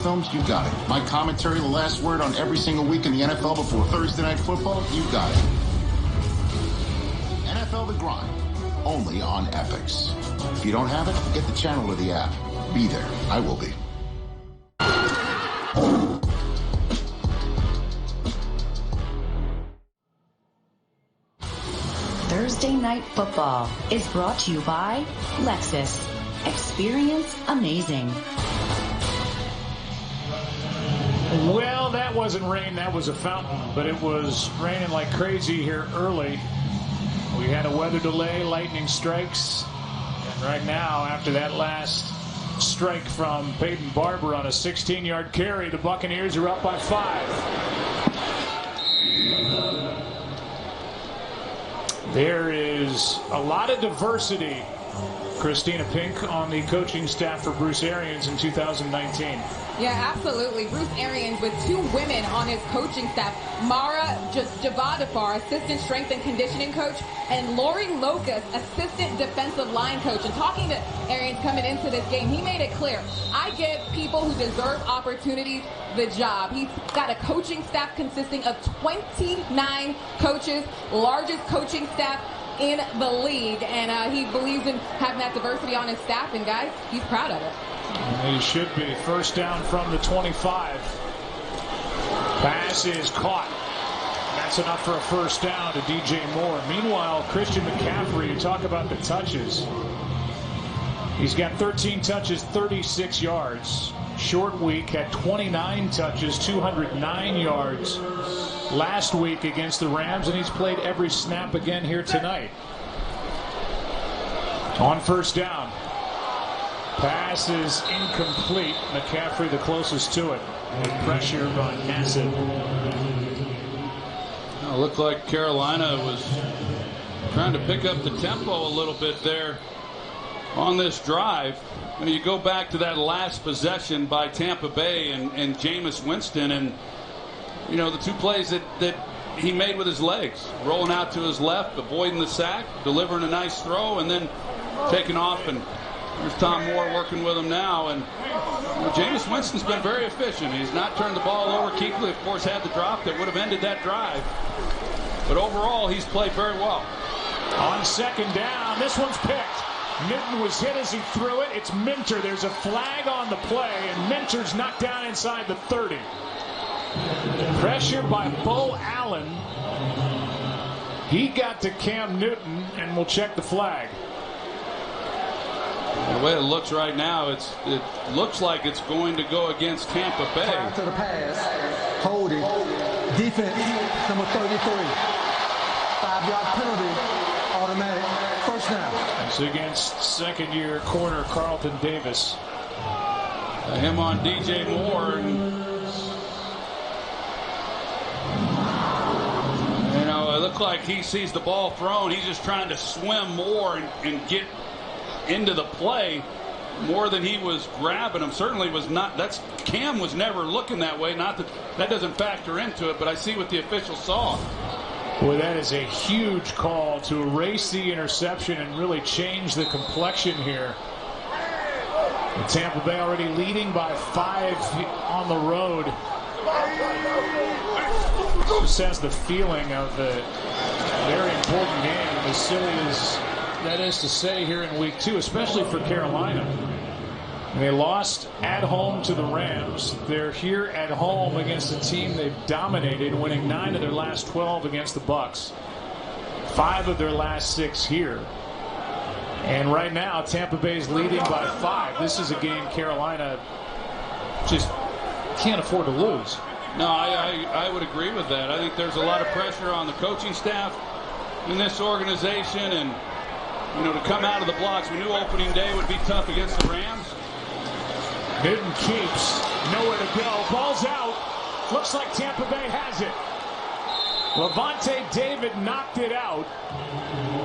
Films, you got it. My commentary, the last word on every single week in the NFL before Thursday Night Football, you got it. NFL The Grind, only on Epix. If you don't have it, get the channel or the app. Be there. I will be. Thursday Night Football is brought to you by Lexus. Experience amazing. Well, that wasn't rain, that was a fountain, but it was raining like crazy here early. We had a weather delay, lightning strikes, and right now, after that last strike from Peyton Barber on a 16-yard carry, the Buccaneers are up by 5. There is a lot of diversity, Christina Pink, on the coaching staff for Bruce Arians in 2019. Yeah, absolutely. Bruce Arians with 2 women on his coaching staff. Mara Javadafar, assistant strength and conditioning coach, and Lori Locust, assistant defensive line coach. And talking to Arians coming into this game, he made it clear, I give people who deserve opportunities the job. He's got a coaching staff consisting of 29 coaches, largest coaching staff in the league, and he believes in having that diversity on his staff, and guys, he's proud of it. He should be. First down from the 25. Pass is caught. That's enough for a first down to DJ Moore. Meanwhile, Christian McCaffrey, you talk about the touches. He's got 13 touches, 36 yards. Short week, had 29 touches, 209 yards last week against the Rams, and he's played every snap again here tonight. On first down. Pass is incomplete. McCaffrey the closest to it. And pressure on Nassib. It looked like Carolina was trying to pick up the tempo a little bit there on this drive. You go back to that last possession by Tampa Bay and Jameis Winston, and you know the 2 plays that he made with his legs, rolling out to his left, avoiding the sack, delivering a nice throw, and then taking off. And there's Tom Moore working with him now, and Jameis Winston's been very efficient. He's not turned the ball over. Kuechly, of course, had the drop that would have ended that drive, but overall he's played very well. On second down, this one's picked. Newton was hit as he threw it. It's Minter. There's a flag on the play, and Minter's knocked down inside the 30. Pressure by Bo Allen. He got to Cam Newton, and we'll check the flag. The way it looks right now, it looks like it's going to go against Tampa Bay. After the pass, holding, defense, number 33. 5-yard penalty, automatic, first down. It's against second-year corner Carlton Davis. Him on DJ Moore. And, you know, it looked like he sees the ball thrown. He's just trying to swim more and get into the play more than he was grabbing him. Certainly was not. Cam was never looking that way. Not that doesn't factor into it, but I see what the official saw. Boy, that is a huge call to erase the interception and really change the complexion here. And Tampa Bay already leading by 5 on the road. Just has the feeling of a very important game, as silly as that is to say here in week 2, especially for Carolina. And they lost at home to the Rams. They're here at home against a team they've dominated, winning 9 of their last 12 against the Bucs. 5 of their last 6 here. And right now, Tampa Bay's leading by 5. This is a game Carolina just can't afford to lose. No, I would agree with that. I think there's a lot of pressure on the coaching staff in this organization, and you know, to come out of the blocks, we knew opening day would be tough against the Rams. Newton keeps, nowhere to go. Ball's out. Looks like Tampa Bay has it. Levante David knocked it out,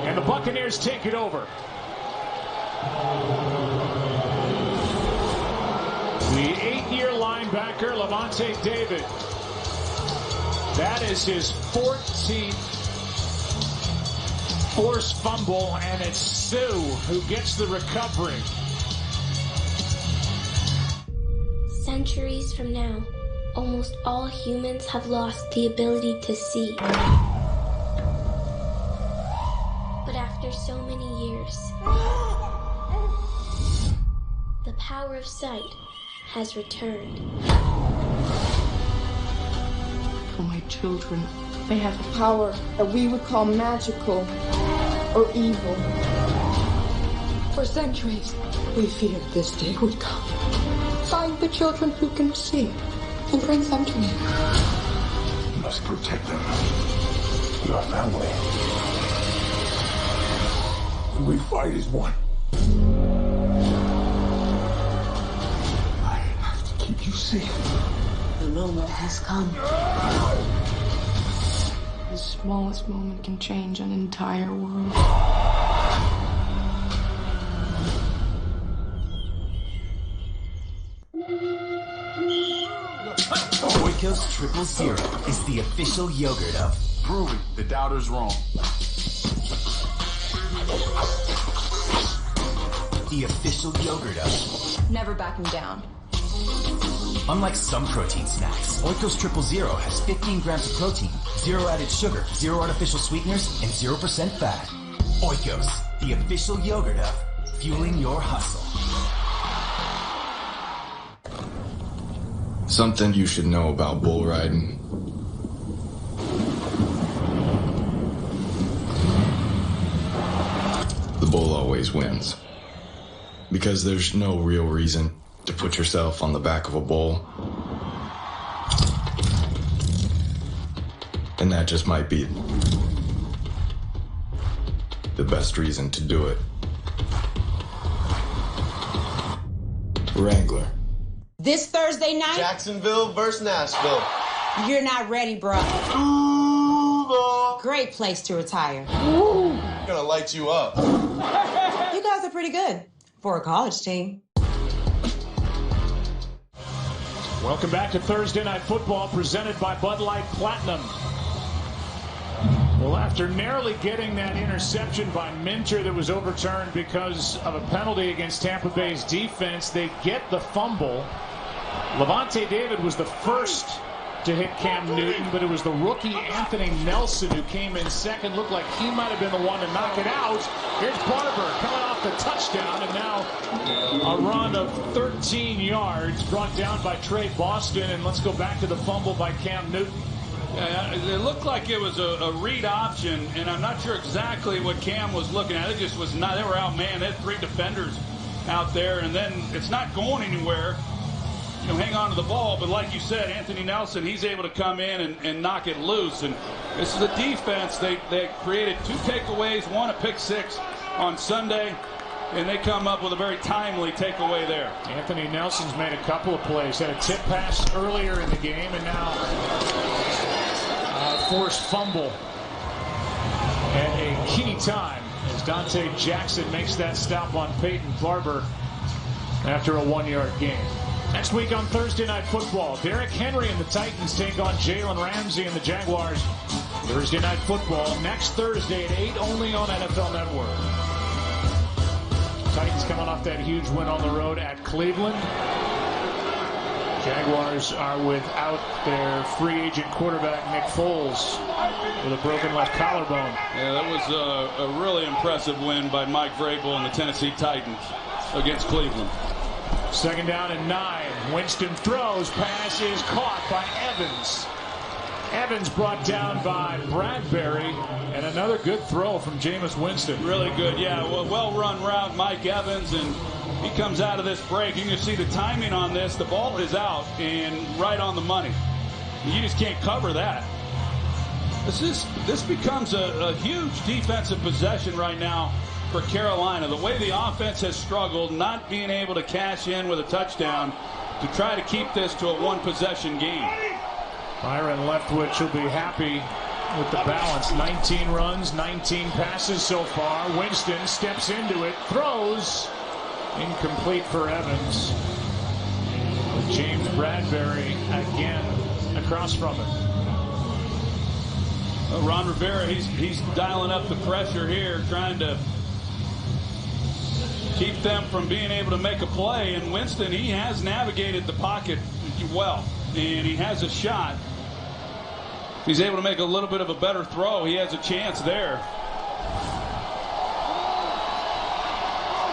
and the Buccaneers take it over. The 8-year linebacker, Levante David. That is his 14th forced fumble, and it's Sue who gets the recovery. Centuries from now, almost all humans have lost the ability to see. But after so many years, the power of sight has returned. For my children, they have a power that we would call magical or evil. For centuries, we feared this day would come. Find the children who can see and bring them to me. You must protect them. Your family. When we fight as one. I have to keep you safe. The moment has come. The smallest moment can change an entire world. Oikos 000 is the official yogurt of Proving the doubters wrong. the official yogurt of never backing down. Unlike some protein snacks, Oikos 000 has 15 grams of protein, 0 added sugar, 0 artificial sweeteners, and 0% fat. Oikos, the official yogurt of fueling your hustle. Something you should know about bull riding. The bull always wins. Because there's no real reason to put yourself on the back of a bull. And that just might be the best reason to do it. Wrangler. This Thursday night, Jacksonville versus Nashville. You're not ready, bro. Great place to retire. I'm gonna light you up. You guys are pretty good for a college team. Welcome back to Thursday Night Football, presented by Bud Light Platinum. Well, after narrowly getting that interception by Minter that was overturned because of a penalty against Tampa Bay's defense, they get the fumble. Levante David was the first to hit Cam Newton, but it was the rookie Anthony Nelson who came in second. Looked like he might have been the one to knock it out. Here's Barber coming off the touchdown, and now a run of 13 yards brought down by Trey Boston. And let's go back to the fumble by Cam Newton. It looked like it was a read option, and I'm not sure exactly what Cam was looking at. It just was not. They were outmanned. They had 3 defenders out there, and then it's not going anywhere. You know, hang on to the ball, but like you said, Anthony Nelson, he's able to come in and knock it loose. And this is a defense. They created 2 takeaways, 1 a pick 6 on Sunday, and they come up with a very timely takeaway there. Anthony Nelson's made a couple of plays. Had a tip pass earlier in the game, and now forced fumble at a key time as Dante Jackson makes that stop on Peyton Barber after a 1-yard gain. Next week on Thursday Night Football, Derrick Henry and the Titans take on Jalen Ramsey and the Jaguars. Thursday Night Football next Thursday at 8, only on NFL Network. Titans coming off that huge win on the road at Cleveland. Jaguars are without their free agent quarterback Nick Foles with a broken left collarbone. Yeah, that was a really impressive win by Mike Vrabel and the Tennessee Titans against Cleveland. 2nd down and 9. Winston throws. Pass is caught by Evans. Evans brought down by Bradbury. And another good throw from Jameis Winston. Really good, yeah. Well-run route, Mike Evans. And he comes out of this break. You can see the timing on this. The ball is out and right on the money. You just can't cover that. This becomes a huge defensive possession right now for Carolina. The way the offense has struggled, not being able to cash in with a touchdown to try to keep this to a 1-possession game. Byron Leftwich will be happy with the balance. 19 runs, 19 passes so far. Winston steps into it, throws. Incomplete for Evans. With James Bradbury again across from him. Ron Rivera, he's dialing up the pressure here, trying to keep them from being able to make a play. And Winston, he has navigated the pocket well, and he has a shot. If he's able to make a little bit of a better throw, he has a chance there.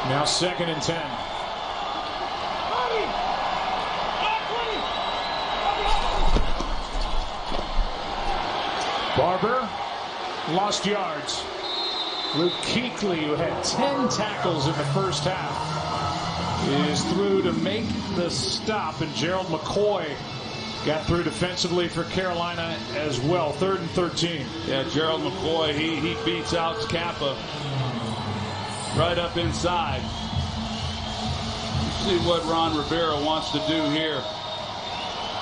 Now 2nd and 10. Barber lost yards. Luke Kuechly, who had 10 tackles in the first half, is through to make the stop, and Gerald McCoy got through defensively for Carolina as well. 3rd and 13. Yeah, Gerald McCoy, he beats out Kappa right up inside. See what Ron Rivera wants to do here.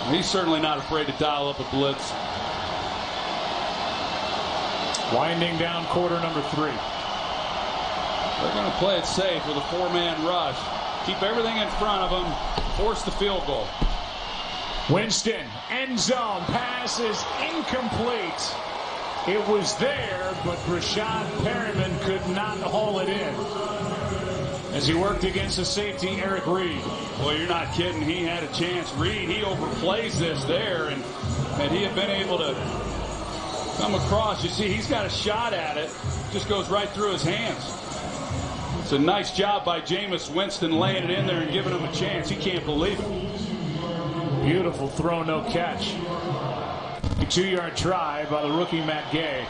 He's certainly not afraid to dial up a blitz. Winding down quarter number 3. They're going to play it safe with a 4-man rush. Keep everything in front of them. Force the field goal. Winston, end zone, pass is incomplete. It was there, but Rashad Perryman could not haul it in as he worked against the safety, Eric Reed. Well, you're not kidding. He had a chance. Reed, he overplays this there, and he had been able to come across. You see, he's got a shot at it. Just goes right through his hands. It's a nice job by Jameis Winston laying it in there and giving him a chance. He can't believe it. Beautiful throw, no catch. A 2-yard try by the rookie Matt Gay.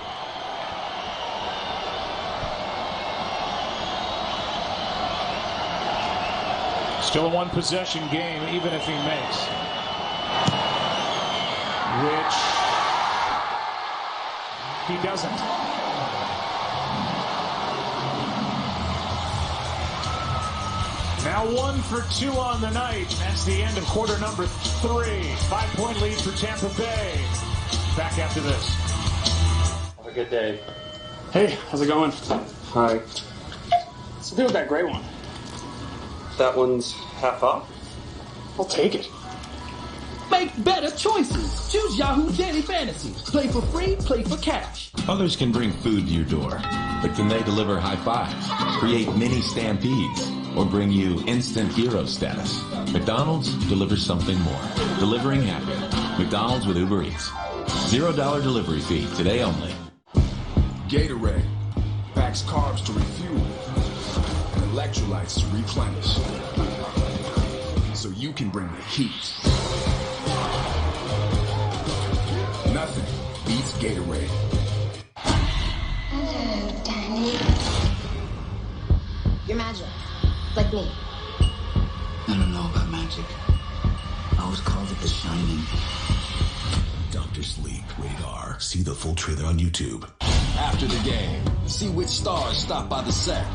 Still a 1-possession game, even if he makes. Which he doesn't. Now 1 for 2 on the night. That's the end of quarter number 3. 5-point lead for Tampa Bay. Back after this. Have a good day. Hey, how's it going? Hi. What's the deal with that gray one? That one's half off? I'll take it. Make better choices. Choose Yahoo Daily Fantasy. Play for free, play for cash. Others can bring food to your door, but can they deliver high fives, create mini stampedes, or bring you instant hero status? McDonald's delivers something more. Delivering happy. McDonald's with Uber Eats. $0 delivery fee, today only. Gatorade packs carbs to refuel and electrolytes to replenish, so you can bring the heat. Nothing beats Gatorade. Hello, Danny. You're magic, like me. I don't know about magic. I always called it The Shining. Dr. Sleep, rated R. See the full trailer on YouTube. After the game, see which stars stop by the set.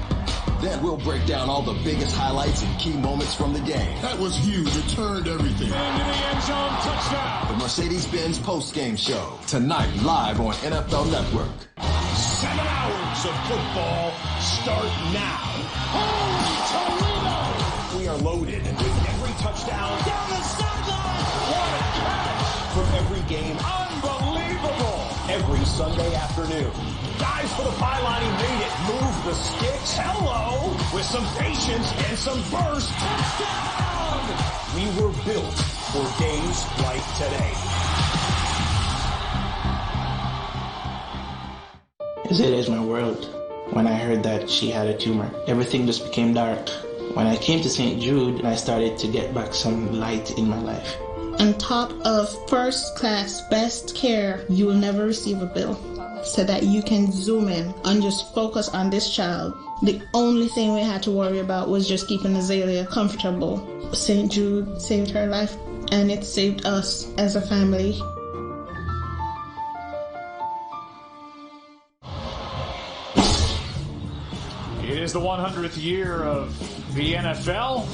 Then we'll break down all the biggest highlights and key moments from the game. That was huge. It turned everything. And in the end zone, touchdown. The Mercedes-Benz post-game show. Tonight, live on NFL Network. 7 hours of football start now. Holy Toledo! We are loaded with every touchdown. Down the sideline! What a catch! From every game. Unbelievable! Every Sunday afternoon. Guys for the pylon, he made it. Move the sticks. Hello. With some patience and some burst. Touchdown! We were built for days like today. It is my world. When I heard that she had a tumor, everything just became dark. When I came to St. Jude, I started to get back some light in my life. On top of first-class best care, you will never receive a bill, so that you can zoom in and just focus on this child. The only thing we had to worry about was just keeping Azalea comfortable. St. Jude saved her life, and it saved us as a family. It is the 100th year of the NFL.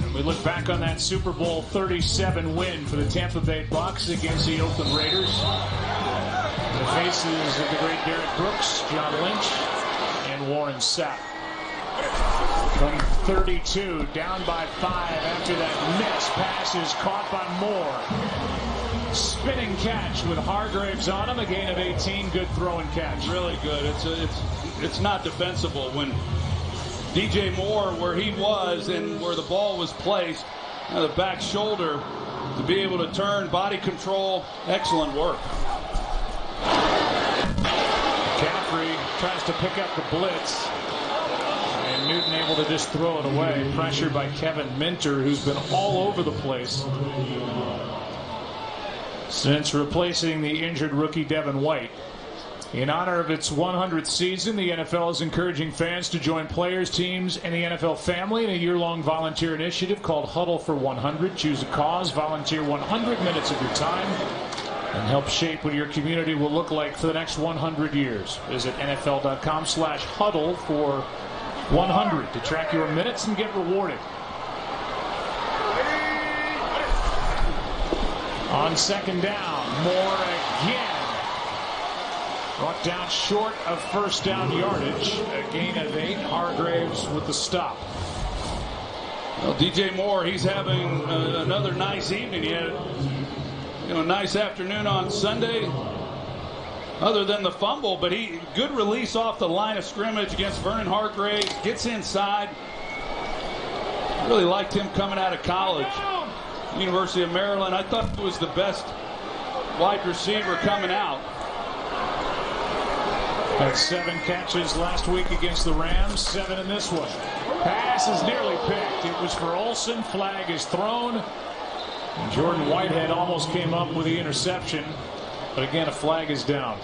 And we look back on that Super Bowl 37 win for the Tampa Bay Bucs against the Oakland Raiders. The faces of the great Derek Brooks, John Lynch, and Warren Sapp. From 32, down by 5 after that miss. Pass is caught by Moore. Spinning catch with Hargraves on him. A gain of 18. Good throw and catch. Really good. It's not defensible when DJ Moore where he was and where the ball was placed. The back shoulder to be able to turn, body control, excellent work. McCaffrey tries to pick up the blitz. And Newton able to just throw it away. Pressured by Kevin Minter, who's been all over the place since replacing the injured rookie Devin White. In honor of its 100th season, the NFL is encouraging fans to join players, teams, and the NFL family in a year-long volunteer initiative called Huddle for 100. Choose a cause, volunteer 100 minutes of your time, and help shape what your community will look like for the next 100 years. Visit NFL.com/huddle for 100 to track your minutes and get rewarded. On second down, Moore again. Brought down short of first down yardage. A gain of 8. Hargraves with the stop. Well, DJ Moore, he's having another nice evening. He had a nice afternoon on Sunday. Other than the fumble, but good release off the line of scrimmage against Vernon Hargraves. Gets inside. Really liked him coming out of college. University of Maryland. I thought he was the best wide receiver coming out. Had 7 catches last week against the Rams, 7 in this one. Pass is nearly picked. It was for Olsen. Flag is thrown. And Jordan Whitehead almost came up with the interception. But again, a flag is down.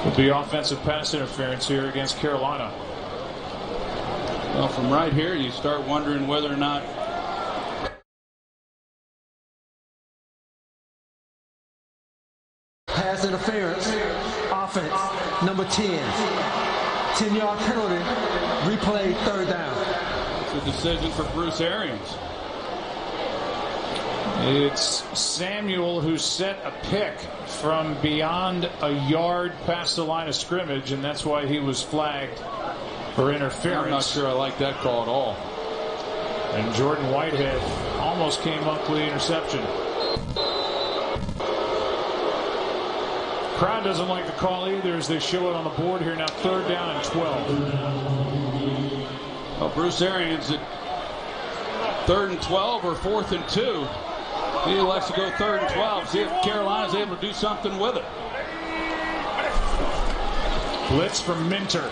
With the offensive pass interference here against Carolina. Well, from right here, you start wondering whether or not pass interference, offense, number 10. 10-yard penalty, replay, third down. It's a decision for Bruce Arians. It's Samuel who set a pick from beyond a yard past the line of scrimmage, and that's why he was flagged for interference. I'm not sure I like that call at all. And Jordan Whitehead almost came up with the interception. Crowd doesn't like the call either as they show it on the board here now. 3rd down and 12. Well, Bruce Arians at 3rd and 12 or 4th and 2. He elects to go 3rd and 12. See if Carolina's able to do something with it. Blitz from Minter.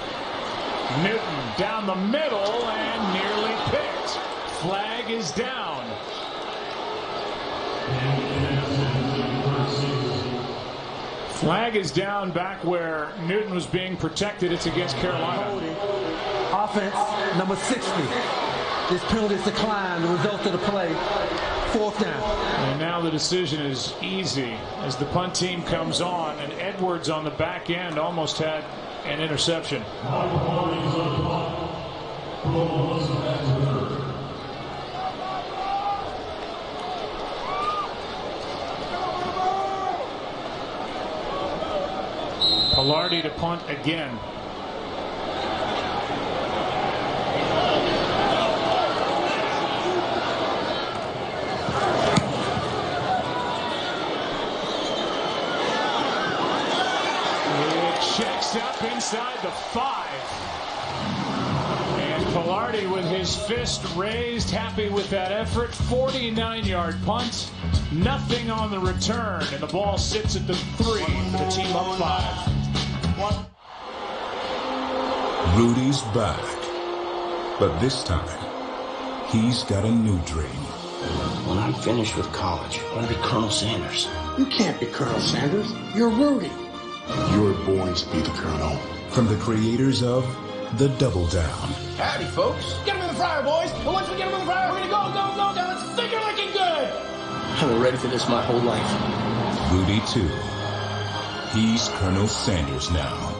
Newton down the middle and nearly picked. Flag is down. Flag is down back where Newton was being protected. It's against Carolina. Offense, number 60. This penalty is declined. The result of the play, 4th down. And now the decision is easy as the punt team comes on, and Edwards on the back end almost had an interception. Pilardi to punt again. Checks up inside the 5. And Pilardi with his fist raised, happy with that effort. 49-yard punt. Nothing on the return. And the ball sits at the 3. The team up 5. Rudy's back. But this time, he's got a new dream. When I'm finished with college, I want to be Colonel Sanders. You can't be Colonel Sanders. You're Rudy. You were born to be the Colonel. From the creators of The Double Down. Howdy, folks. Get him in the fryer, boys. And once we get him in the fryer, we're going to go. Now let's think you're looking good. I've been ready for this my whole life. Rudy 2. He's Colonel Sanders now.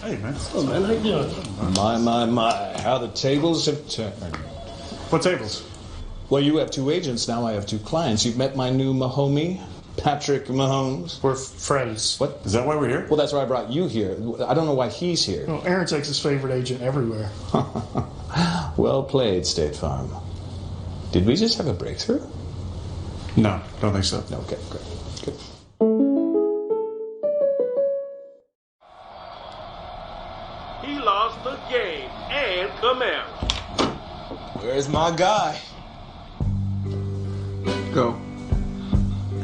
Hey, man. Oh, man, how you doing? My. How the tables have turned. What tables? Well, you have 2 agents, now I have 2 clients. You've met my new Mahomie, Patrick Mahomes. We're friends. What? Is that why we're here? Well, that's why I brought you here. I don't know why he's here. No, Aaron takes his favorite agent everywhere. Well played, State Farm. Did we just have a breakthrough? No, don't think so. No, okay, great. Good. the game and command. Where's my guy? Go.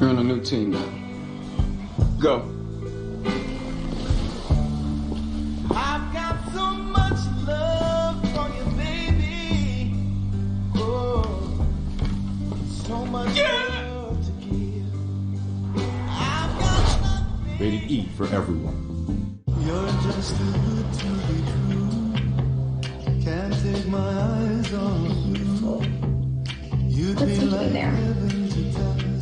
You're on a new team now. Go. I've got so much love for you, baby. Oh, so much love to give. I've got nothing. Rated E for everyone. You're just too good to be true. Can't take my eyes off you. You'd be like heaven to touch.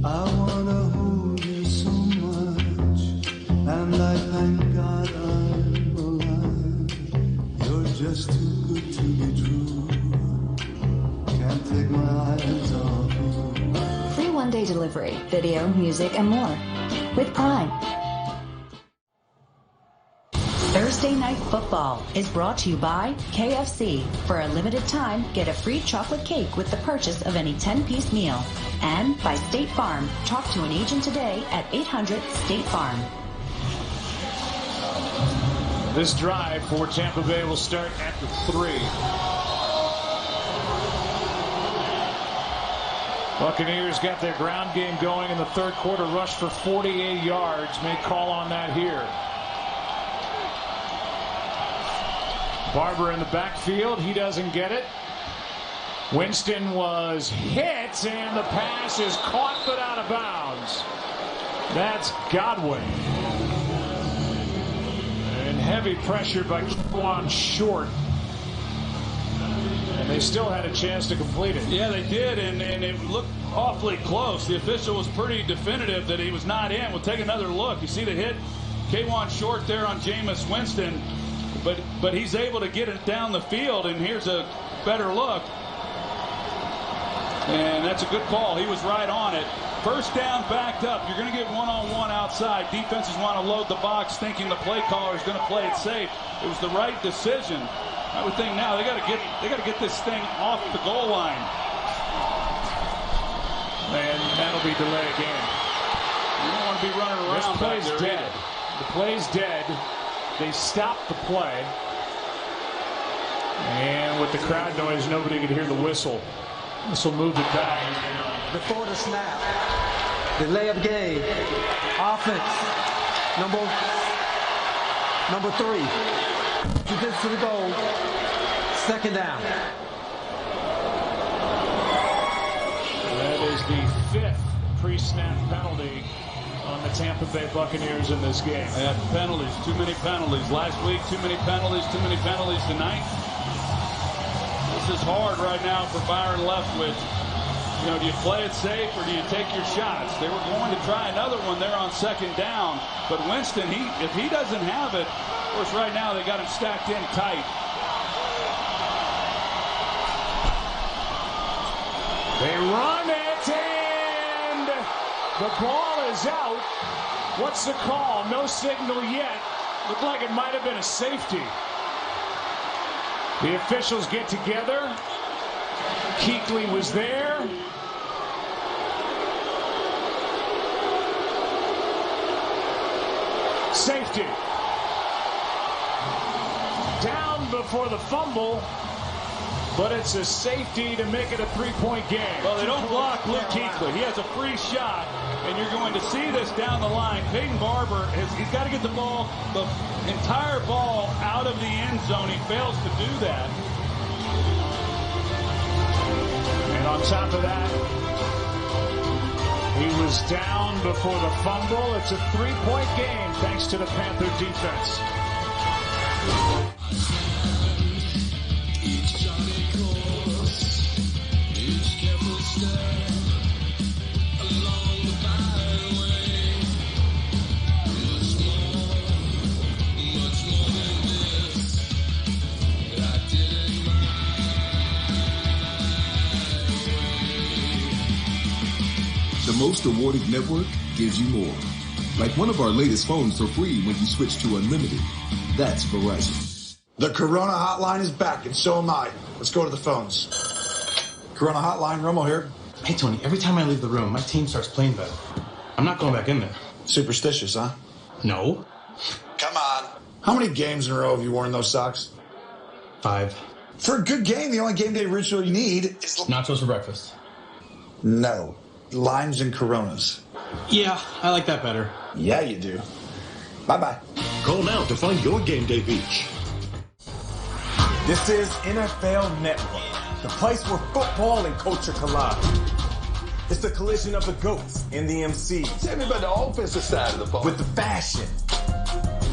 I wanna hold you so much, and I thank God I'm alive. You're just too good to be true. Can't take my eyes off you. Free one-day delivery, video, music, and more with Prime. Thursday Night Football is brought to you by KFC. For a limited time, get a free chocolate cake with the purchase of any 10-piece meal. And by State Farm. Talk to an agent today at 800-STATE-FARM. This drive for Tampa Bay will start at the 3. Buccaneers got their ground game going in the third quarter. Rush for 48 yards. May call on that here. Barber in the backfield. He doesn't get it. Winston was hit, and the pass is caught but out of bounds. That's Godwin. And heavy pressure by Kwan Short. And they still had a chance to complete it. Yeah, they did, and it looked awfully close. The official was pretty definitive that he was not in. We'll take another look. You see the hit, Kwan Short there on Jameis Winston. But he's able to get it down the field, and here's a better look. And that's a good call. He was right on it. First down, backed up. You're going to get one-on-one outside. Defenses want to load the box thinking the play caller is going to play it safe. It was the right decision. I would think now they got to get this thing off the goal line. And that'll be delay again. You don't want to be running around. This play's dead. Either. The play's dead. They stopped the play. And with the crowd noise, nobody could hear the whistle. This will move it back. Before the snap, delay of game, offense, number 3. To get to the goal, second down. That is the 5th pre-snap penalty on the Tampa Bay Buccaneers in this game. Yeah, penalties, too many penalties. Last week, too many penalties tonight. This is hard right now for Byron Leftwich. You know, do you play it safe or do you take your shots? They were going to try another one there on second down, but Winston, if he doesn't have it, of course right now they got him stacked in tight. They run it, and the ball is out. What's the call? No signal yet. Looked like it might have been a safety. The officials get together. Kuechly was there. Safety. Down before the fumble, but it's a safety to make it a 3-point game. Well, they don't block Luke Kuechly. He has a free shot, and you're going to see this down the line. Peyton Barber, he's got to get the ball, the entire ball out of the end zone. He fails to do that. And on top of that, he was down before the fumble. It's a 3-point game thanks to the Panther defense. The most awarded network gives you more. Like one of our latest phones for free when you switch to unlimited. That's Verizon. The Corona hotline is back, and so am I. Let's go to the phones. Corona hotline, Romo here. Hey, Tony, every time I leave the room, my team starts playing better. I'm not going back in there. Superstitious, huh? No. Come on. How many games in a row have you worn those socks? 5. For a good game, the only game day ritual you need is nachos for breakfast. No. Limes and Coronas. Yeah, I like that better. Yeah, you do. Bye-bye. Call now to find your game day beach. This is NFL Network, the place where football and culture collide. It's the collision of the GOATs and the MCs. Tell me about the offensive side of the ball. With the fashion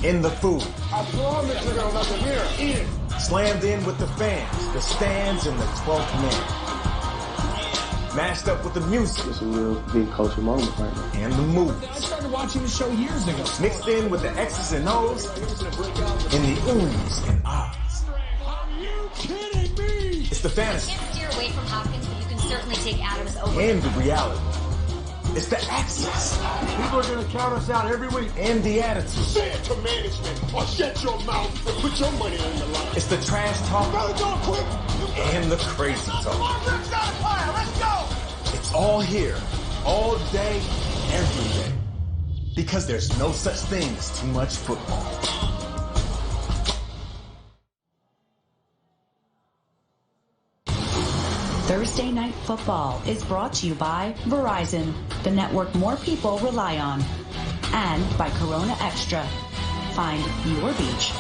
and the food. I promise you're going to let them hear. Eat it. Slammed in with the fans, the stands, and the 12th man. Mashed up with the music. It's a real big culture moment right now. And the movies. I started watching the show years ago. Mixed in with the X's and O's and the oohs and ahs. Are you kidding me? It's the fantasy. You can't steer away from Hopkins, but you can certainly take Adams over. And the reality. It's the access. People are going to count us out every week. And the attitude. Say it to management or shut your mouth and put your money on the line. It's the trash talk. Brother, don't quit. And the crazy talk. Come on, Rick's on fire. Let's go. It's all here, all day, every day. Because there's no such thing as too much football. Thursday Night Football is brought to you by Verizon, the network more people rely on, and by Corona Extra. Find your beach.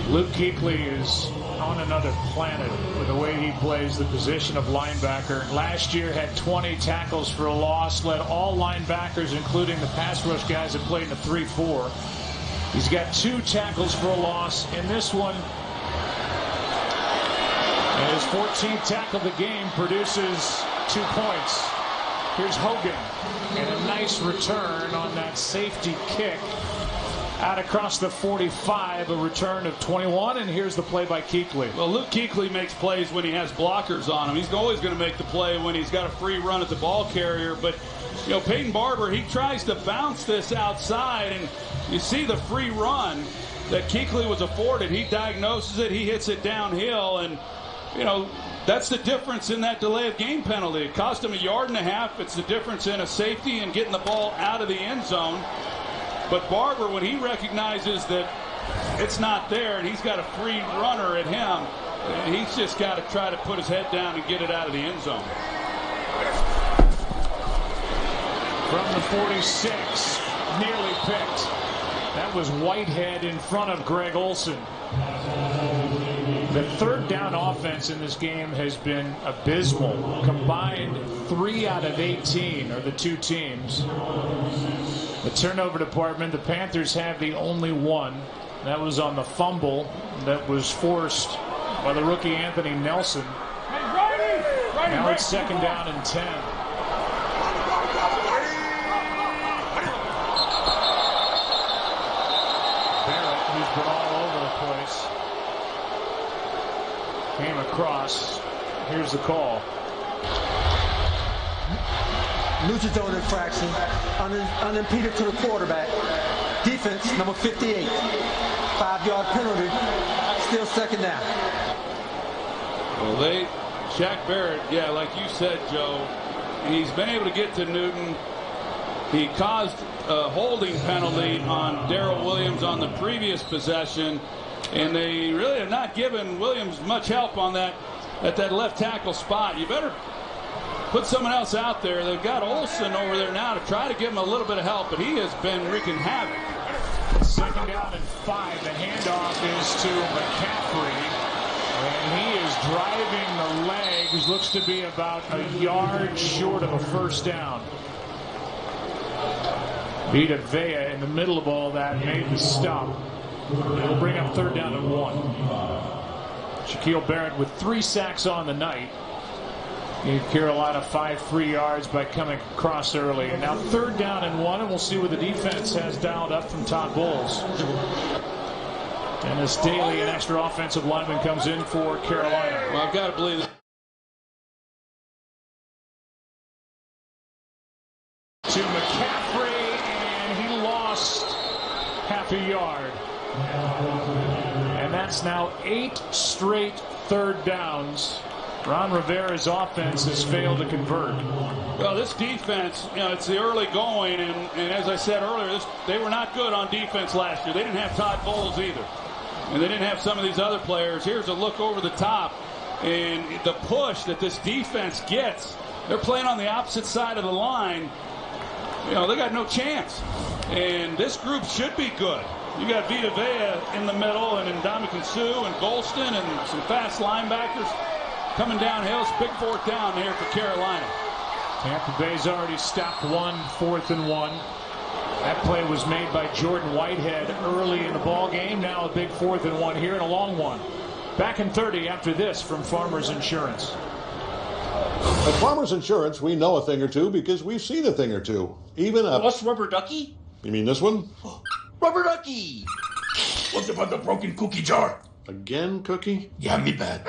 Luke Kuechly is on another planet with the way he plays the position of linebacker. Last year had 20 tackles for a loss, led all linebackers, including the pass rush guys that played in the 3-4. He's got 2 tackles for a loss in this one. And his 14th tackle of the game produces 2 points. Here's Hogan, and a nice return on that safety kick. Out across the 45, a return of 21, and here's the play by Kuechly. Well, Luke Kuechly makes plays when he has blockers on him. He's always going to make the play when he's got a free run at the ball carrier. But, you know, Peyton Barber, he tries to bounce this outside, and you see the free run that Kuechly was afforded. He diagnoses it, he hits it downhill, and, you know, that's the difference in that delay of game penalty. It cost him 1.5 yards. It's the difference in a safety and getting the ball out of the end zone. But Barber, when he recognizes that it's not there and he's got a free runner at him, he's just got to try to put his head down and get it out of the end zone. From the 46, nearly picked. That was Whitehead in front of Greg Olsen. The third down offense in this game has been abysmal. Combined 3 out of 18 are the 2 teams. The turnover department, the Panthers have the only one. That was on the fumble that was forced by the rookie Anthony Nelson. Now it's 2nd down and 10. Barrett, who's been all over the place, came across. Here's the call. Neutral zone infraction, unimpeded to the quarterback. Defense, number 58. 5-yard penalty, still 2nd down. Well, Shaq Barrett, yeah, like you said, Joe, he's been able to get to Newton. He caused a holding penalty on Darrell Williams on the previous possession, and they really have not given Williams much help on that at that left tackle spot. You better put someone else out there. They've got Olsen over there now to try to give him a little bit of help, but he has been wreaking havoc. 2nd down and 5. The handoff is to McCaffrey, and he is driving the legs. Looks to be about 1 yard short of a 1st down. Vita Vea in the middle of all that made the stop. It'll bring up 3rd down and 1. Shaquille Barrett with 3 sacks on the night. Gave Carolina 5 free yards by coming across early. And now 3rd down and 1, and we'll see what the defense has dialed up from Todd Bowles. Dennis Daly, an extra offensive lineman, comes in for Carolina. Well, I've got to believe that. To McCaffrey, and he lost half a yard. And that's now 8 straight 3rd downs Ron Rivera's offense has failed to convert. Well, this defense, it's the early going, and as I said earlier, they were not good on defense last year. They didn't have Todd Bowles either, and they didn't have some of these other players. Here's a look over the top, and the push that this defense gets. They're playing on the opposite side of the line. They got no chance, and this group should be good. You got Vita Vea in the middle, and Ndamukong Suh and Golston and some fast linebackers coming downhill. It's big fourth down here for Carolina. Tampa Bay's already stopped 4th and 1. That play was made by Jordan Whitehead early in the ball game. Now a big 4th and 1 here and a long one. Back in 30 after this from Farmers Insurance. At Farmers Insurance, we know a thing or two because we've seen a thing or two. Even a... What's Rubber Ducky? You mean this one? Rubber Ducky! What about the broken cookie jar? Again, Cookie? Yeah, me bad.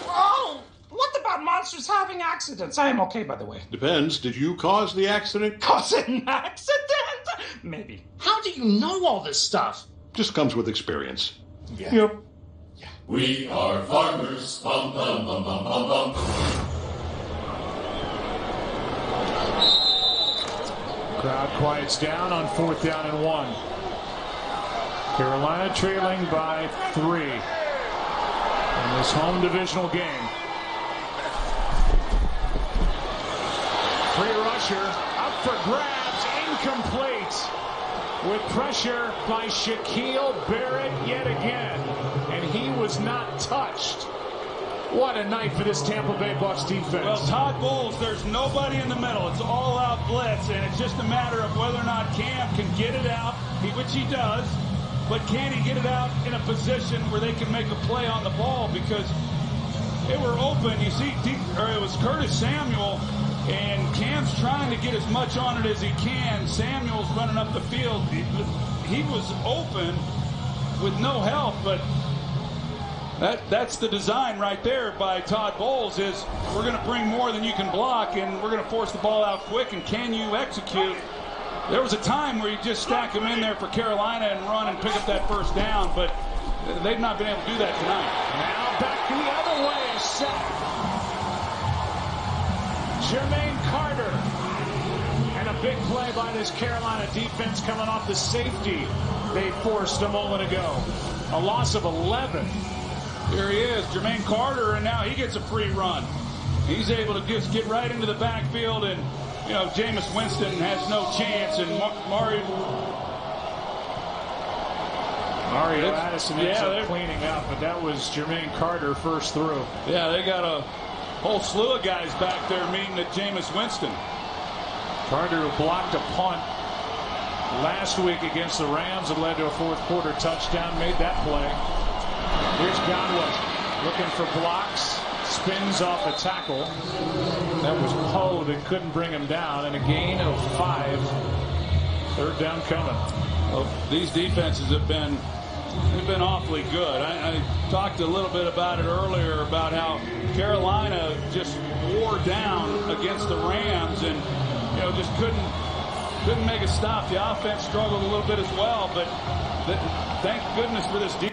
Oh, what about monsters having accidents? I am okay, by the way. Depends. Did you cause the accident? Cause an accident? Maybe. How do you know all this stuff? Just comes with experience. Yeah. Yep. Yeah. We are farmers. Bum, bum, bum, bum, bum, bum. Crowd quiets down on 4th down and 1. Carolina trailing by 3 in this home divisional game. Free rusher up for grabs, incomplete. With pressure by Shaquille Barrett yet again, and he was not touched. What a night for this Tampa Bay Bucs defense. Well, Todd Bowles, there's nobody in the middle. It's all out blitz, and it's just a matter of whether or not Cam can get it out, which he does, but can he get it out in a position where they can make a play on the ball? Because they were open. You see, it was Curtis Samuel, and Cam's trying to get as much on it as he can. Samuel's running up the field. He was open with no help, but that's the design right there by Todd Bowles is we're going to bring more than you can block, and we're going to force the ball out quick, and can you execute? There was a time where you just stack them in there for Carolina and run and pick up that first down, but they've not been able to do that tonight. Now back the other way, sack. Jermaine Carter. And a big play by this Carolina defense coming off the safety they forced a moment ago. A loss of 11. Here he is, Jermaine Carter, and now he gets a free run. He's able to just get right into the backfield, and Jameis Winston has no chance, and Mario Addison ends up cleaning up, but that was Jermaine Carter first through. Yeah, they got a whole slew of guys back there meeting at Jameis Winston. Carter, who blocked a punt last week against the Rams that led to a fourth quarter touchdown, made that play. Here's Godwin looking for blocks, spins off a tackle. That was Poe that couldn't bring him down, and a gain of 5. Third down coming. Well, these defenses have been awfully good. I talked a little bit about it earlier about how Carolina just wore down against the Rams and just couldn't make a stop. The offense struggled a little bit as well, but thank goodness for this defense.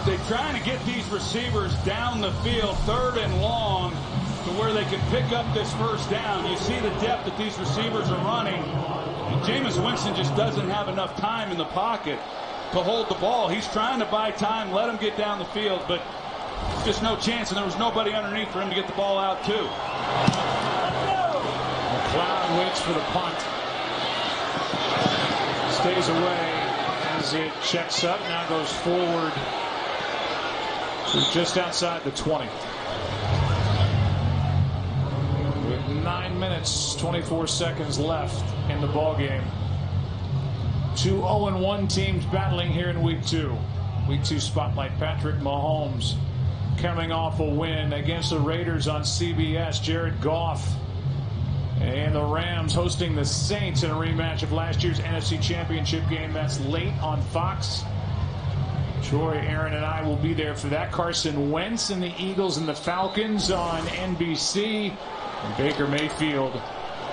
They're trying to get these receivers down the field, 3rd and long, to where they can pick up this first down. You see the depth that these receivers are running. And Jameis Winston just doesn't have enough time in the pocket to hold the ball. He's trying to buy time, let him get down the field, but just no chance, and there was nobody underneath for him to get the ball out too. McLeod waits for the punt. Stays away as it checks up, now goes forward to just outside the 20. With 9 minutes, 24 seconds left in the ball game. 2 0-1 teams battling here in week 2. Week 2 spotlight, Patrick Mahomes coming off a win against the Raiders on CBS. Jared Goff And the Rams hosting the Saints in a rematch of last year's NFC Championship game. That's late on Fox. Troy, Aaron, and I will be there for that. Carson Wentz and the Eagles and the Falcons on NBC. And Baker Mayfield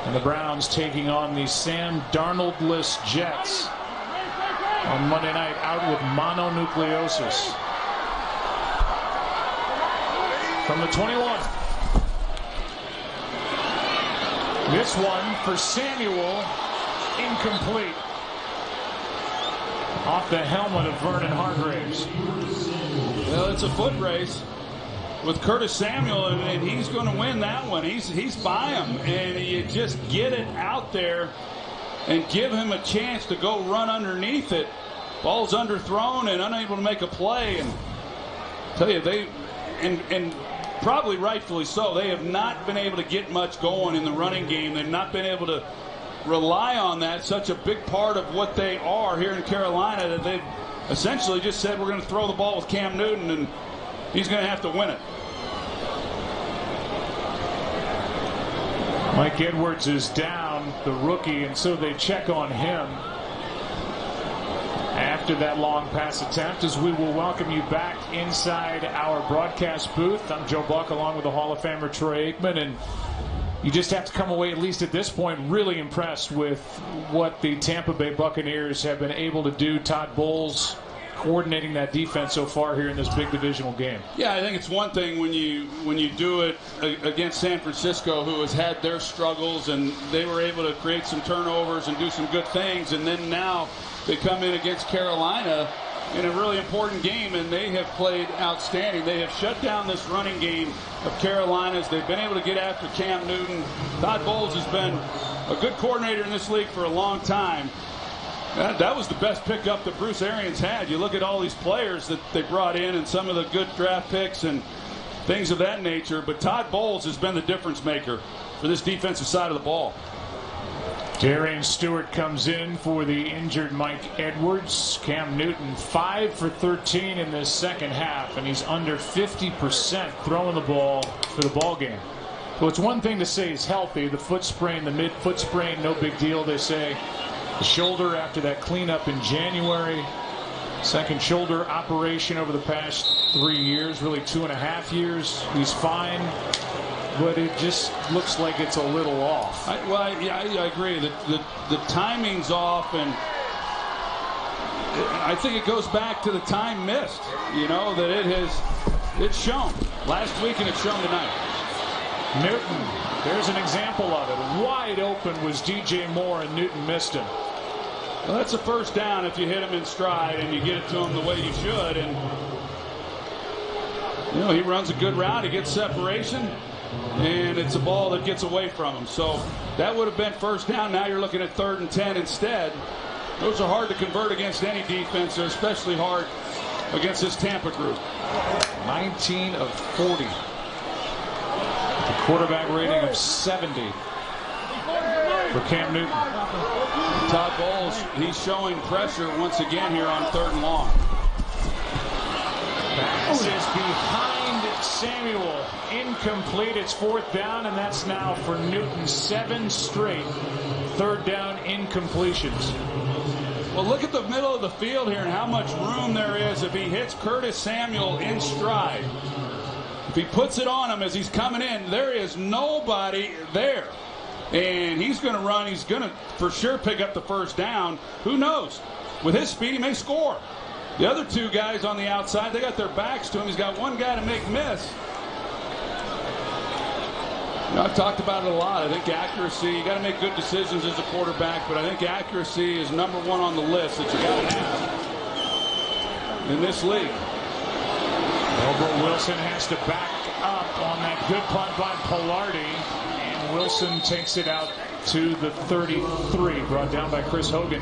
and the Browns taking on the Sam Darnold-less Jets on Monday night, out with mononucleosis. From the 21. This one for Samuel, incomplete. Off the helmet of Vernon Hargreaves. Well, it's a foot race with Curtis Samuel, and he's going to win that one. He's by him, and you just get it out there and give him a chance to go run underneath it. Ball's underthrown and unable to make a play. And I tell you, and probably rightfully so, they have not been able to get much going in the running game. They've not been able to rely on that. Such a big part of what they are here in Carolina, that they've essentially just said, we're going to throw the ball with Cam Newton and he's going to have to win it. Mike Edwards is down, the rookie, and so they check on him after that long pass attempt, as we will welcome you back inside our broadcast booth. I'm Joe Buck, along with the Hall of Famer Troy Aikman, and you just have to come away, at least at this point, really impressed with what the Tampa Bay Buccaneers have been able to do. Todd Bowles coordinating that defense so far here in this big divisional game. Yeah, I think it's one thing when you do it against San Francisco, who has had their struggles, and they were able to create some turnovers and do some good things, and then now they come in against Carolina in a really important game, and they have played outstanding. They have shut down this running game of Carolina's. They've been able to get after Cam Newton. Todd Bowles has been a good coordinator in this league for a long time. That was the best pickup that Bruce Arians had. You look at all these players that they brought in and some of the good draft picks and things of that nature, but Todd Bowles has been the difference maker for this defensive side of the ball. Darian Stewart comes in for the injured Mike Edwards. Cam Newton 5 for 13 in this second half, and he's under 50% throwing the ball for the ball game. So it's one thing to say he's healthy. The foot sprain, the mid-foot sprain, no big deal, they say. The shoulder after that cleanup in January. Second shoulder operation over the past 3 years, really 2.5 years. He's fine, but it just looks like it's a little off. I agree. The timing's off, and I think it goes back to the time missed. You know, that it's shown last week and it's shown tonight. Newton, there's an example of it. Wide open was DJ Moore, and Newton missed him. Well, that's a first down if you hit him in stride and you get it to him the way you should. And you know, he runs a good route, he gets separation, and it's a ball that gets away from him. So that would have been first down. Now you're looking at 3rd and 10 instead. Those are hard to convert against any defense. They're especially hard against this Tampa group. 19 of 40. The quarterback rating of 70 for Cam Newton. Todd Bowles, he's showing pressure once again here on 3rd and long. Pass is behind Samuel. Incomplete. It's 4th down, and that's now for Newton 7 straight 3rd down incompletions. Well, look at the middle of the field here and how much room there is if he hits Curtis Samuel in stride. If he puts it on him as he's coming in, there is nobody there. And he's going to run. He's going to for sure pick up the first down. Who knows? With his speed, he may score. The other 2 guys on the outside, they got their backs to him. He's got one guy to make miss. You know, I've talked about it a lot. I think accuracy, you got to make good decisions as a quarterback, but I think accuracy is number 1 on the list that you got to have in this league. Well, Wilson has to back up on that good punt by Pilardi. Wilson takes it out to the 33, brought down by Chris Hogan.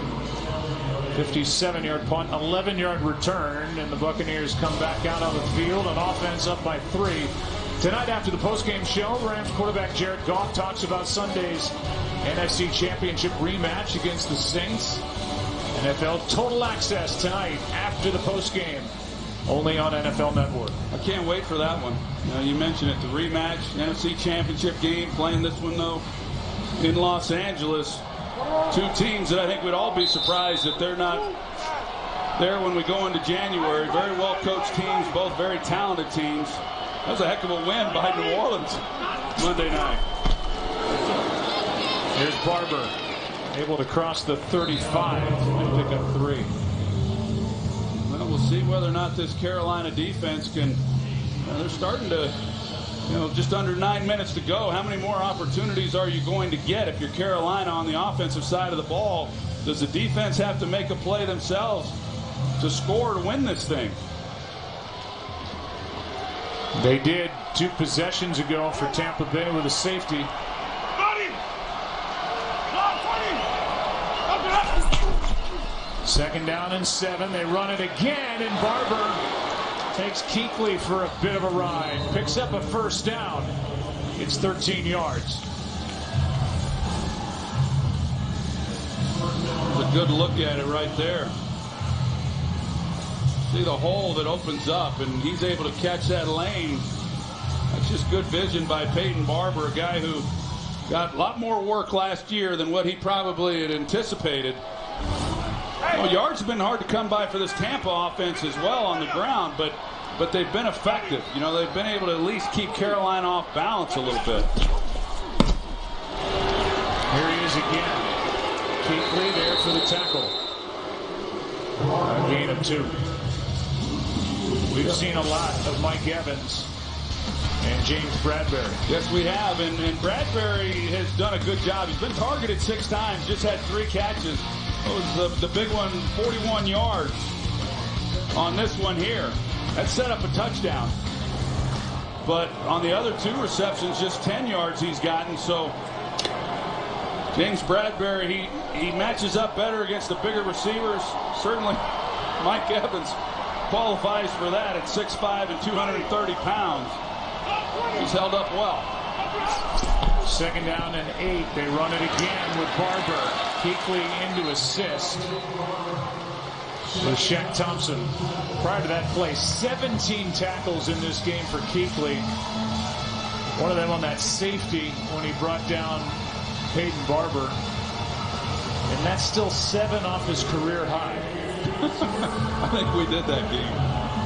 57-yard punt, 11-yard return, and the Buccaneers come back out on the field on offense up by 3. Tonight after the postgame show, Rams quarterback Jared Goff talks about Sunday's NFC Championship rematch against the Saints. NFL Total Access tonight after the postgame, only on NFL Network. I can't wait for that one. You mentioned it, the rematch, NFC Championship game, playing this one though. in Los Angeles. Two teams that I think we'd all be surprised if they're not there when we go into January. Very well coached teams, both very talented teams. That was a heck of a win by New Orleans Monday night. Here's Barber, able to cross the 35 and pick up 3. Well, we'll see whether or not this Carolina defense can. They're starting to, just under 9 minutes to go. How many more opportunities are you going to get if you're Carolina on the offensive side of the ball? Does the defense have to make a play themselves to score to win this thing? They did 2 possessions ago for Tampa Bay with a safety. Second down and 7. They run it again, and Barber takes Kuechly for a bit of a ride. Picks up a first down. It's 13 yards. A good look at it right there. See the hole that opens up, and he's able to catch that lane. That's just good vision by Peyton Barber, a guy who got a lot more work last year than what he probably had anticipated. Well, yards have been hard to come by for this Tampa offense as well on the ground, but they've been effective. They've been able to at least keep Carolina off balance a little bit. Here he is again. Kuechly there for the tackle. A gain of 2. We've seen a lot of Mike Evans and James Bradbury. Yes, we have, and Bradbury has done a good job. He's been targeted 6 times, just had 3 catches. That was the big one, 41 yards on this one here. That set up a touchdown. But on the other 2 receptions, just 10 yards he's gotten. So James Bradbury, he matches up better against the bigger receivers. Certainly Mike Evans qualifies for that at 6'5" and 230 pounds. He's held up well. Second down and 8. They run it again with Barber. Kuechly into assist with Shaq Thompson. Prior to that play, 17 tackles in this game for Kuechly. One of them on that safety when he brought down Peyton Barber. And that's still 7 off his career high. I think we did that game.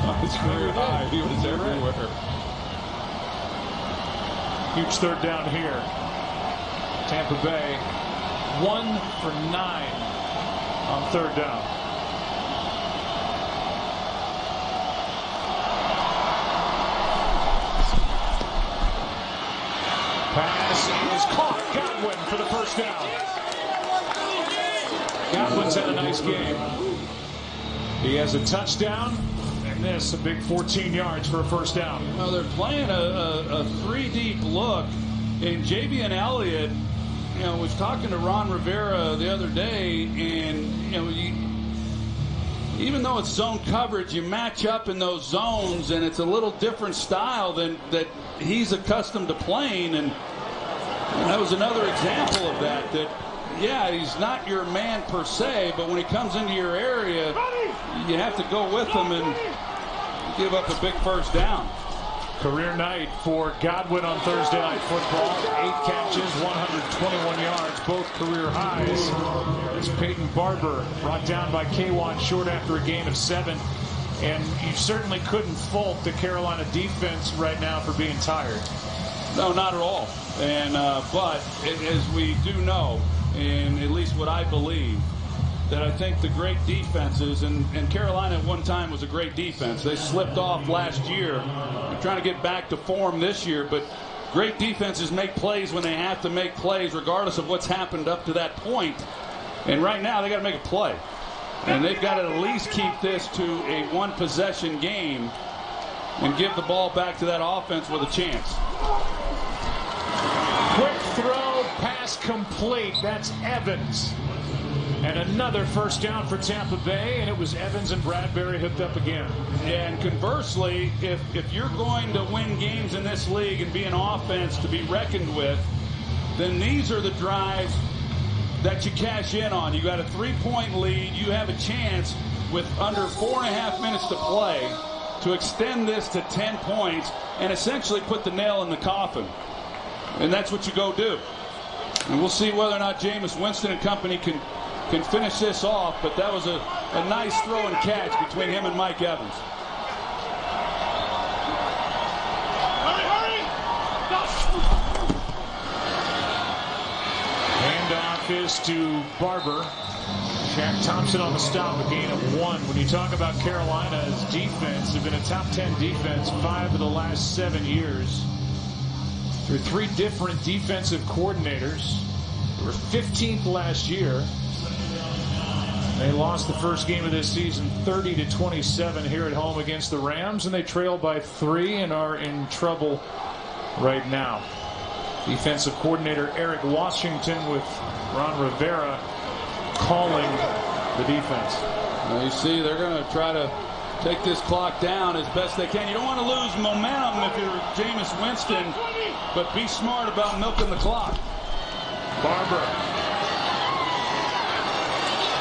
Off his career high. He was everywhere. Huge third down here. Tampa Bay 1 for 9 on third down. Pass is caught. Godwin for the first down. Godwin's had a nice game. He has a touchdown. This a big 14 yards for a first down. Well, they're playing a 3-deep look, and Javian Elliott, was talking to Ron Rivera the other day, and even though it's zone coverage, you match up in those zones, and it's a little different style than that he's accustomed to playing, and that was another example of that. Yeah, he's not your man per se, but when he comes into your area, you have to go with him and give up a big first down. Career night for Godwin on Thursday Night Football. 8 catches, 121 yards, both career highs. It's Peyton Barber brought down by K'Wan Short after a gain of 7. And you certainly couldn't fault the Carolina defense right now for being tired. No, not at all. And but as we do know, and at least what I believe, that I think the great defenses, and Carolina at one time was a great defense. They slipped off last year. They're trying to get back to form this year, but great defenses make plays when they have to make plays, regardless of what's happened up to that point. And right now, they got to make a play. And they've got to at least keep this to a 1-possession game and give the ball back to that offense with a chance. Quick throw, pass complete. That's Evans. And another first down for Tampa Bay, and it was Evans and Bradbury hooked up again. And conversely, if you're going to win games in this league and be an offense to be reckoned with, then these are the drives that you cash in on. You got a 3-point lead. You have a chance with under 4.5 minutes to play to extend this to 10 points and essentially put the nail in the coffin. And that's what you go do. And we'll see whether or not Jameis Winston and company can finish this off, but that was a nice throw and catch between him and Mike Evans. Handoff is to Barber. Shaq Thompson on the stop, a gain of 1. When you talk about Carolina's defense, they've been a top 10 defense 5 of the last 7 years. Through 3 different defensive coordinators. They were 15th last year. They lost the first game of this season 30-27 here at home against the Rams, and they trail by 3 and are in trouble right now. Defensive coordinator Eric Washington with Ron Rivera calling the defense. Now you see they're going to try to take this clock down as best they can. You don't want to lose momentum if you're Jameis Winston, but be smart about milking the clock. Barber.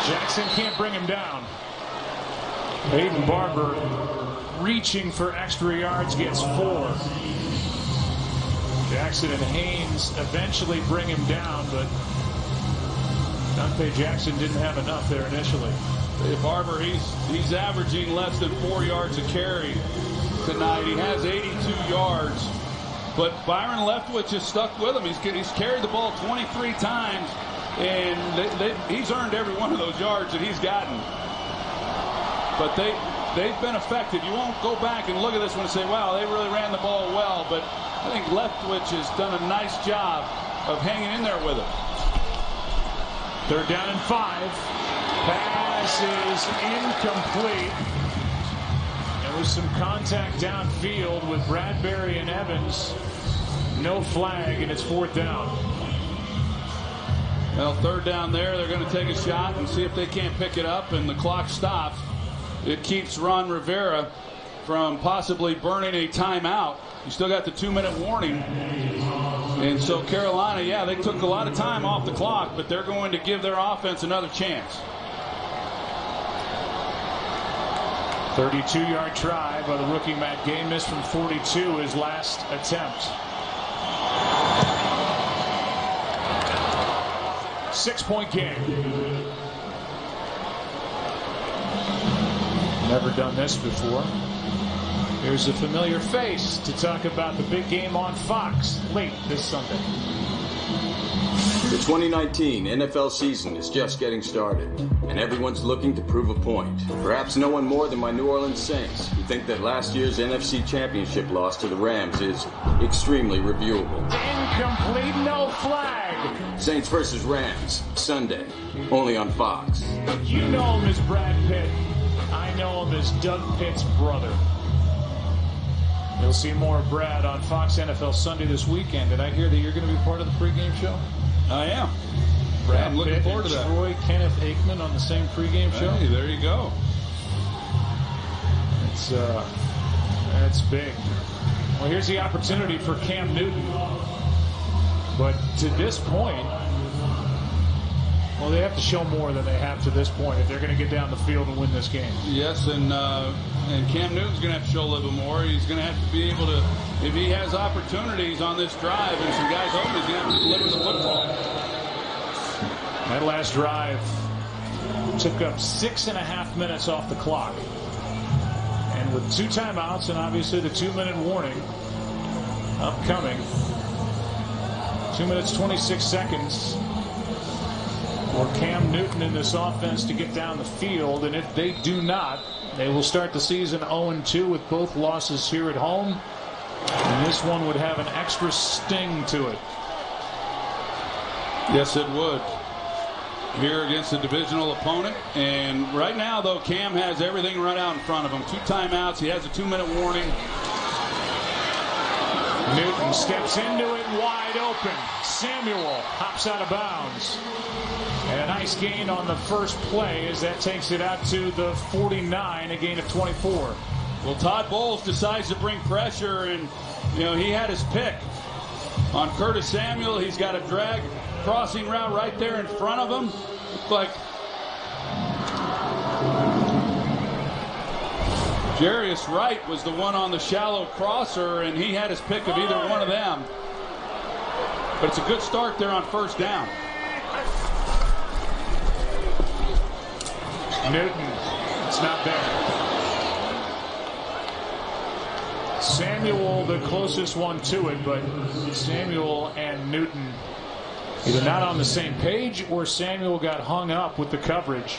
Jackson can't bring him down. Hayden Barber reaching for extra yards, gets 4. Jackson and Haynes eventually bring him down, but Dante Jackson didn't have enough there initially. Barber, he's averaging less than 4 yards a carry tonight. He has 82 yards, but Byron Leftwich is stuck with him. He's carried the ball 23 times, and he's earned every one of those yards that he's gotten. But they've been effective. You won't go back and look at this one and say, wow, they really ran the ball well, but I think Leftwich has done a nice job of hanging in there with it. 3rd down and 5. Pass is incomplete. There was some contact downfield with Bradbury and Evans. No flag, and it's 4th down. Well, 3rd down there, they're going to take a shot and see if they can't pick it up, and the clock stops. It keeps Ron Rivera from possibly burning a timeout. You still got the 2-minute warning. And so Carolina, yeah, they took a lot of time off the clock, but they're going to give their offense another chance. 32-yard try by the rookie Matt Gay, missed from 42 his last attempt. 6-point game. Never done this before. Here's a familiar face to talk about the big game on Fox late this Sunday. The 2019 NFL season is just getting started, and everyone's looking to prove a point. Perhaps no one more than my New Orleans Saints, who think that last year's NFC Championship loss to the Rams is extremely reviewable. Incomplete, no flag. Saints versus Rams, Sunday, only on Fox. You know him as Brad Pitt. I know him as Doug Pitt's brother. You'll see more of Brad on Fox NFL Sunday this weekend. Did I hear that you're going to be part of the pregame show? I am. Brad I'm looking Pitt forward and to that. Troy Kenneth Aikman on the same pregame show. Hey, there you go. That's big. Well, here's the opportunity for Cam Newton. But to this point, well, they have to show more than they have to this point if they're going to get down the field and win this game. Yes, and Cam Newton's going to have to show a little bit more. He's going to have to be able to, if he has opportunities on this drive and some guys open, he's going to have to deliver the football. That last drive took up 6.5 minutes off the clock. And with 2 timeouts and obviously the 2-minute warning upcoming, 2 minutes, 26 seconds for Cam Newton in this offense to get down the field. And if they do not, they will start the season 0-2 with both losses here at home. And this one would have an extra sting to it. Yes, it would. Here against a divisional opponent. And right now, though, Cam has everything right out in front of him. 2 timeouts. He has a 2-minute warning. Newton steps into it wide open. Samuel hops out of bounds. And a nice gain on the first play as that takes it out to the 49, a gain of 24. Well, Todd Bowles decides to bring pressure, and, you know, he had his pick on Curtis Samuel. He's got a drag crossing route right there in front of him. Looks like Jarius Wright was the one on the shallow crosser, and he had his pick of either one of them. But it's a good start there on first down. Newton, it's not there. Samuel, the closest one to it, but Samuel and Newton either not on the same page or Samuel got hung up with the coverage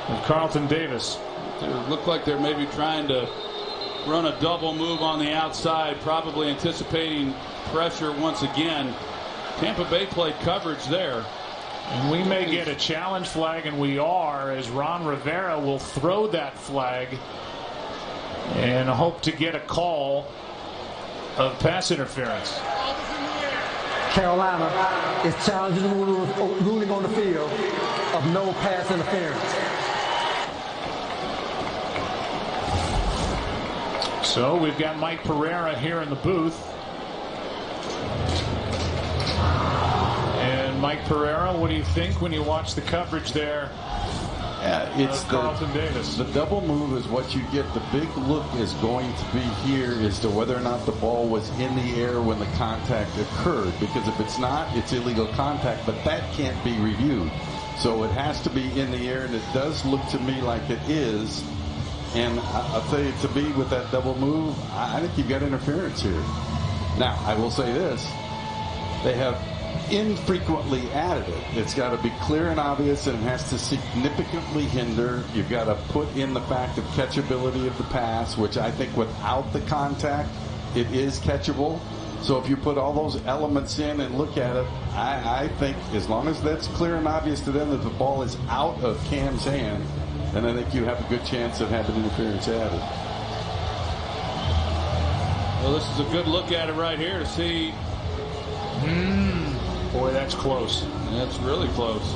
of Carlton Davis. They look like they're maybe trying to run a double move on the outside, probably anticipating pressure once again. Tampa Bay played coverage there. And we may get a challenge flag, and we are, as Ron Rivera will throw that flag and hope to get a call of pass interference. Carolina is challenging the ruling on the field of no pass interference. So we've got Mike Pereira here in the booth. And Mike Pereira, what do you think when you watch the coverage there? It's Carlton Davis. The double move is what you get. The big look is going to be here as to whether or not the ball was in the air when the contact occurred. Because if it's not, it's illegal contact, but that can't be reviewed. So it has to be in the air, and it does look to me like it is. And I'll tell you, to me, with that double move, I think you've got interference here. Now, I will say this. They have infrequently added it. It's got to be clear and obvious, and it has to significantly hinder. You've got to put in the fact of catchability of the pass, which I think without the contact, it is catchable. So if you put all those elements in and look at it, I think as long as that's clear and obvious to them that the ball is out of Cam's hand, then I think you have a good chance of having interference added. Well, this is a good look at it right here to see. Boy, that's close. That's really close.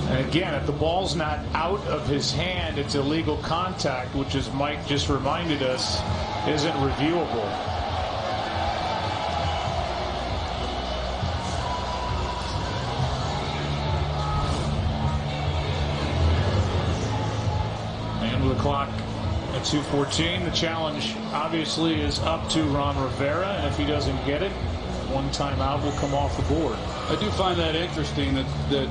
And again, if the ball's not out of his hand, it's illegal contact, which, as Mike just reminded us, isn't reviewable. And with the clock at 2:14, the challenge obviously is up to Ron Rivera, and if he doesn't get it, one timeout will come off the board. I do find that interesting that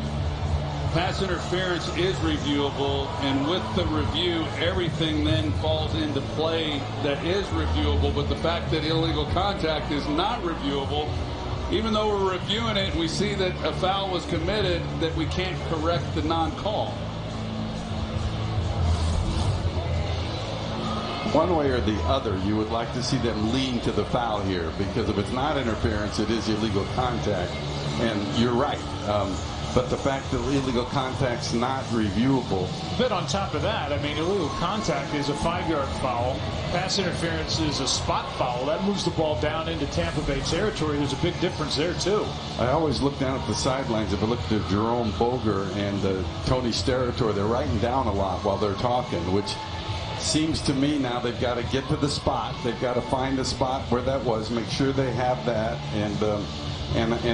pass interference is reviewable, and with the review, everything then falls into play that is reviewable. But the fact that illegal contact is not reviewable, even though we're reviewing it, we see that a foul was committed, that we can't correct the non-call. One way or the other, you would like to see them lean to the foul here, because if it's not interference, it is illegal contact. And you're right. But the fact that illegal contact's not reviewable. But on top of that, I mean, illegal contact is a 5-yard foul. Pass interference is a spot foul. That moves the ball down into Tampa Bay territory. There's a big difference there, too. I always look down at the sidelines. If I look at Jerome Boger and Tony Steratore, they're writing down a lot while they're talking, which seems to me now they've got to get to the spot. They've got to find the spot where that was, make sure they have that. And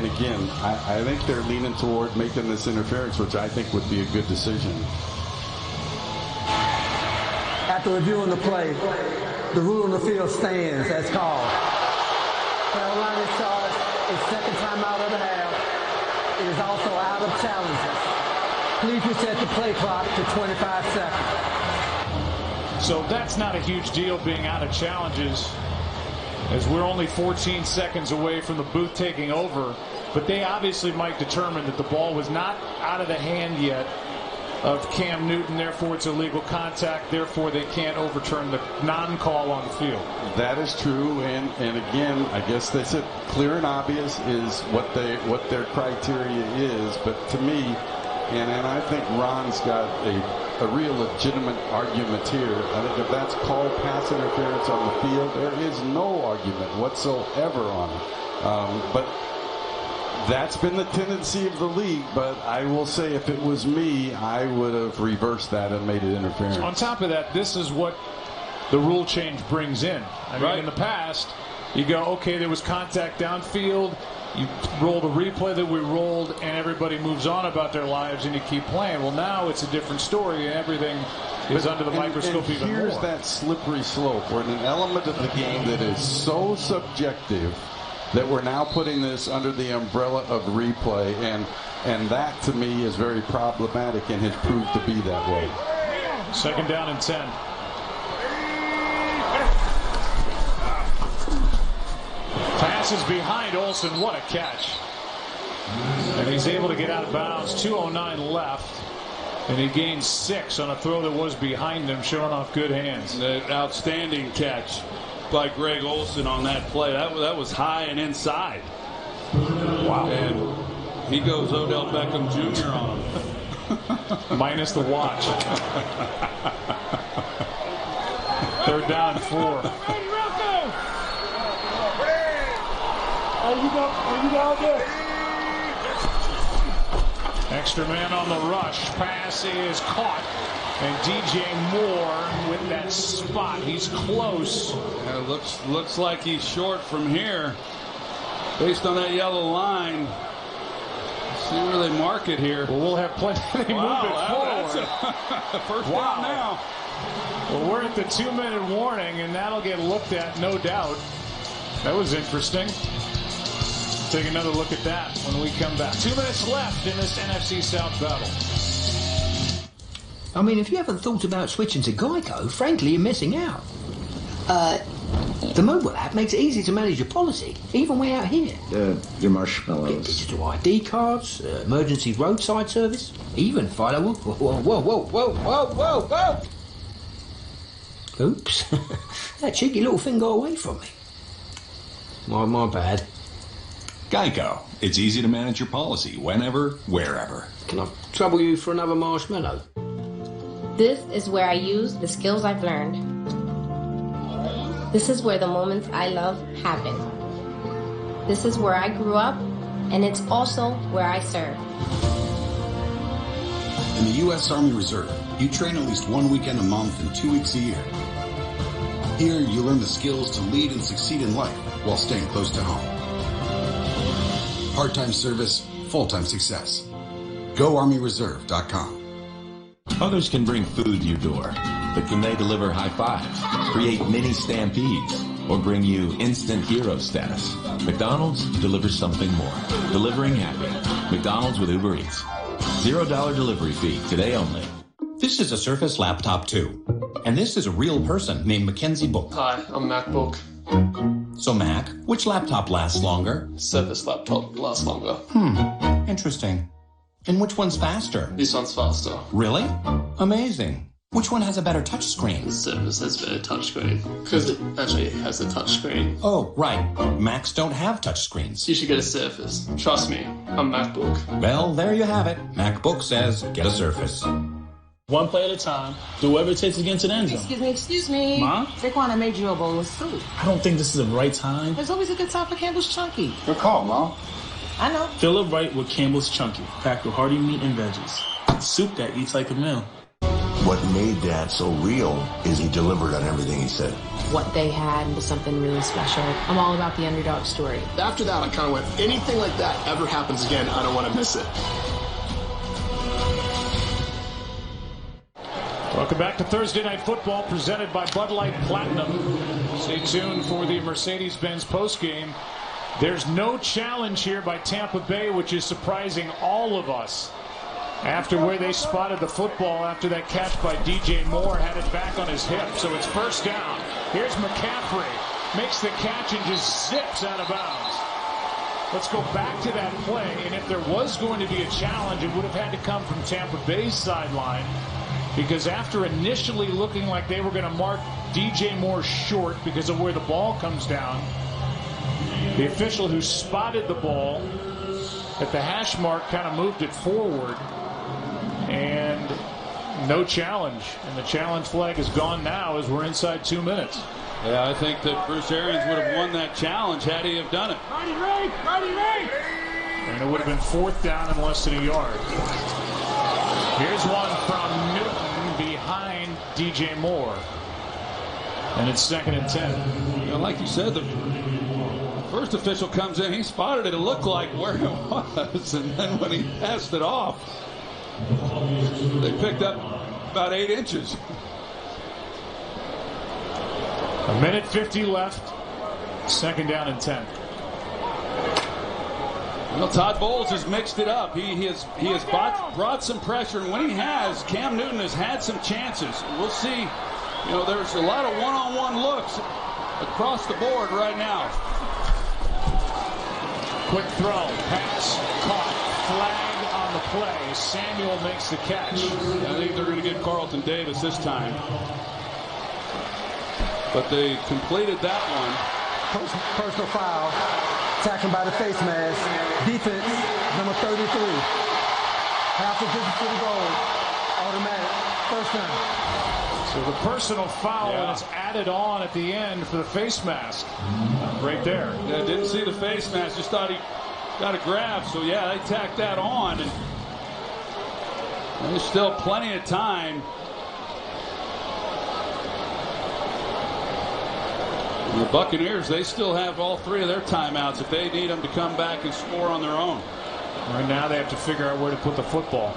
again, I think they're leaning toward making this interference, which I think would be a good decision. After reviewing the play, the rule on the field stands as called. Carolina is charged its second timeout of the half. It is also out of challenges. Please reset the play clock to 25 seconds. So that's not a huge deal, being out of challenges, as we're only 14 seconds away from the booth taking over. But they obviously might determine that the ball was not out of the hand yet of Cam Newton. Therefore, it's illegal contact. Therefore, they can't overturn the non-call on the field. That is true. And again, I guess they said clear and obvious is what their criteria is. But to me, and I think Ron's got a real legitimate argument here. I think if that's called pass interference on the field, there is no argument whatsoever on it. But that's been the tendency of the league. But I will say, if it was me, I would have reversed that and made it interference. On top of that, this is what the rule change brings in. I mean, in the past, you go, okay, there was contact downfield. You roll the replay that we rolled, and everybody moves on about their lives, and you keep playing. Well, now it's a different story, and everything is under the microscope even more. Here's that slippery slope, where in an element of the game that is so subjective, that we're now putting this under the umbrella of replay, and that to me is very problematic and has proved to be that way. 2nd down and 10. Pass is behind Olsen. What a catch. And he's able to get out of bounds. 2:09 left. And he gained 6 on a throw that was behind him, showing off good hands. An outstanding catch by Greg Olsen on that play. That was high and inside. Wow. And he goes Odell Beckham Jr. on him. Minus the watch. 3rd down and 4. Extra man on the rush. Pass is caught. And DJ Moore with that spot. He's close. Looks like he's short from here. Based on that yellow line. See where they mark it here. Well, we'll have plenty. They move it forward. First down now. Well, we're at the 2-minute warning, and that'll get looked at, no doubt. That was interesting. Take another look at that when we come back. 2 minutes left in this NFC South battle. I mean, if you haven't thought about switching to Geico, frankly, you're missing out. The mobile app makes it easy to manage your policy, even way out here. Your marshmallows. Digital ID cards, emergency roadside service, even follow. Whoa. Oops. That cheeky little thing got away from me. My bad. Geico. It's easy to manage your policy whenever, wherever. Can I trouble you for another marshmallow? This is where I use the skills I've learned. This is where the moments I love happen. This is where I grew up, and it's also where I serve. In the U.S. Army Reserve, you train at least 1 weekend a month and 2 weeks a year. Here, you learn the skills to lead and succeed in life while staying close to home. Part-time service, full-time success. GoArmyReserve.com. Others can bring food to your door, but can they deliver high fives, create mini stampedes, or bring you instant hero status? McDonald's delivers something more. Delivering happy. McDonald's with Uber Eats. $0 delivery fee, today only. This is a Surface Laptop 2. And this is a real person named Mackenzie Book. Hi, I'm MacBook. So Mac, which laptop lasts longer? Surface laptop lasts longer. Interesting. And which one's faster? This one's faster. Really? Amazing. Which one has a better touchscreen? The Surface has a better touchscreen. Because it actually has a touchscreen. Oh, right. Macs don't have touchscreens. You should get a Surface. Trust me, I'm MacBook. Well, there you have it. MacBook says get a Surface. One play at a time. Do whatever it takes to get into the end zone. Excuse me. Mom? Saquon, I made you a bowl of soup. I don't think this is the right time. There's always a good time for Campbell's Chunky. Good call, Mom. I know. Fill it right with Campbell's Chunky, packed with hearty meat and veggies. Soup that eats like a meal. What made Dad so real is he delivered on everything he said. What they had was something really special. I'm all about the underdog story. After that, I kind of went, anything like that ever happens again, I don't want to miss it. Welcome back to Thursday Night Football, presented by Bud Light Platinum. Stay tuned for the Mercedes-Benz postgame. There's no challenge here by Tampa Bay, which is surprising all of us. After where they spotted the football after that catch by DJ Moore, had it back on his hip. So it's first down. Here's McCaffrey. Makes the catch and just zips out of bounds. Let's go back to that play. And if there was going to be a challenge, it would have had to come from Tampa Bay's sideline. Because after initially looking like they were going to mark DJ Moore short because of where the ball comes down, the official who spotted the ball at the hash mark kind of moved it forward. And no challenge. And the challenge flag is gone now as we're inside 2 minutes. Yeah, I think that Bruce Arians would have won that challenge had he have done it. Right. And it would have been fourth down and less than a yard. Here's one from Newton behind DJ Moore. And it's 2nd and 10. You know, like you said, the first official comes in, he spotted it. It looked like where it was. And then when he passed it off, they picked up about 8 inches. A minute 50 left. 2nd down and 10. Well, Todd Bowles has mixed it up. He has brought some pressure, and when he has, Cam Newton has had some chances. We'll see. You know, there's a lot of one-on-one looks across the board right now. Quick throw, pass, caught, flag on the play. Samuel makes the catch. I think they're going to get Carlton Davis this time. But they completed that one. Personal foul. Tackling by the face mask. Defense, number 33. Half the distance to the goal. Automatic. First down. So the personal foul, and it's added on at the end for the face mask. Right there. Yeah, didn't see the face mask. Just thought he got a grab. So, yeah, they tacked that on. And there's still plenty of time. And the Buccaneers, they still have all three of their timeouts if they need them to come back and score on their own. Right now they have to figure out where to put the football.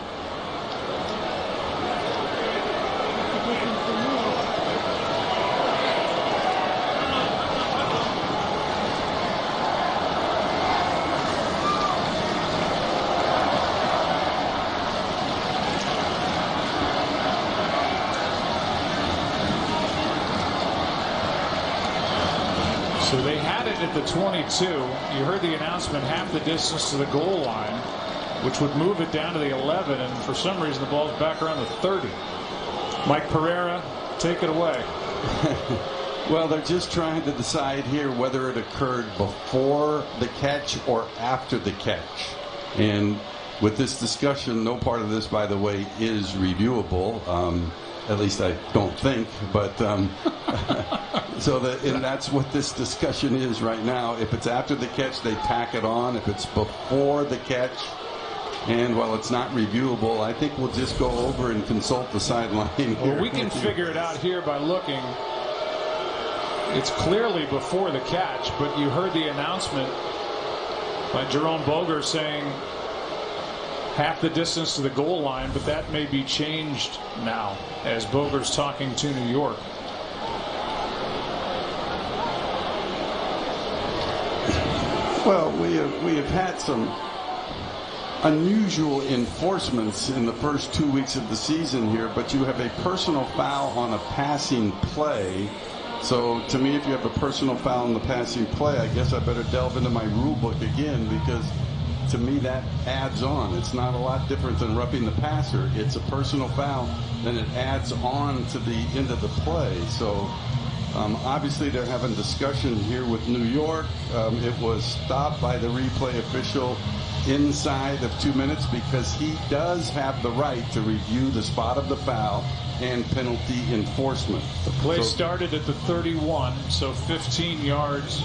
So they had it at the 22. You heard the announcement, half the distance to the goal line, which would move it down to the 11, and for some reason the ball's back around the 30. Mike Pereira, take it away. Well, they're just trying to decide here whether it occurred before the catch or after the catch. And with this discussion, no part of this, by the way, is reviewable. At least I don't think, but and that's what this discussion is right now. If it's after the catch, they tack it on. If it's before the catch, and while it's not reviewable, I think we'll just go over and consult the sideline here. Well, we can figure it out here by looking. It's clearly before the catch, but you heard the announcement by Jerome Boger saying half the distance to the goal line, but that may be changed now as Boger's talking to New York. Well, we have had some unusual enforcements in the first 2 weeks of the season here, but you have a personal foul on a passing play. So to me, if you have a personal foul on the passing play, I guess I better delve into my rule book again, because to me that adds on. It's not a lot different than roughing the passer. It's a personal foul, then it adds on to the end of the play. So obviously they're having discussion here with New York. It was stopped by the replay official inside of 2 minutes because he does have the right to review the spot of the foul and penalty enforcement. The play started at the 31, so 15 yards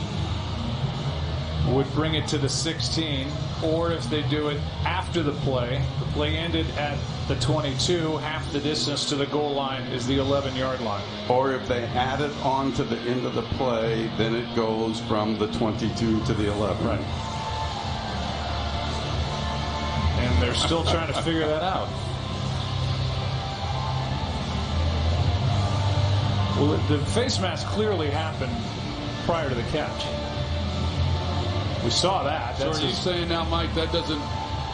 would bring it to the 16, or if they do it after the play ended at the 22, half the distance to the goal line is the 11-yard line. Or if they add it on to the end of the play, then it goes from the 22 to the 11. Right. And they're still trying to figure that out. Well, the face mask clearly happened prior to the catch. We saw that. So are you saying now, Mike, that doesn't?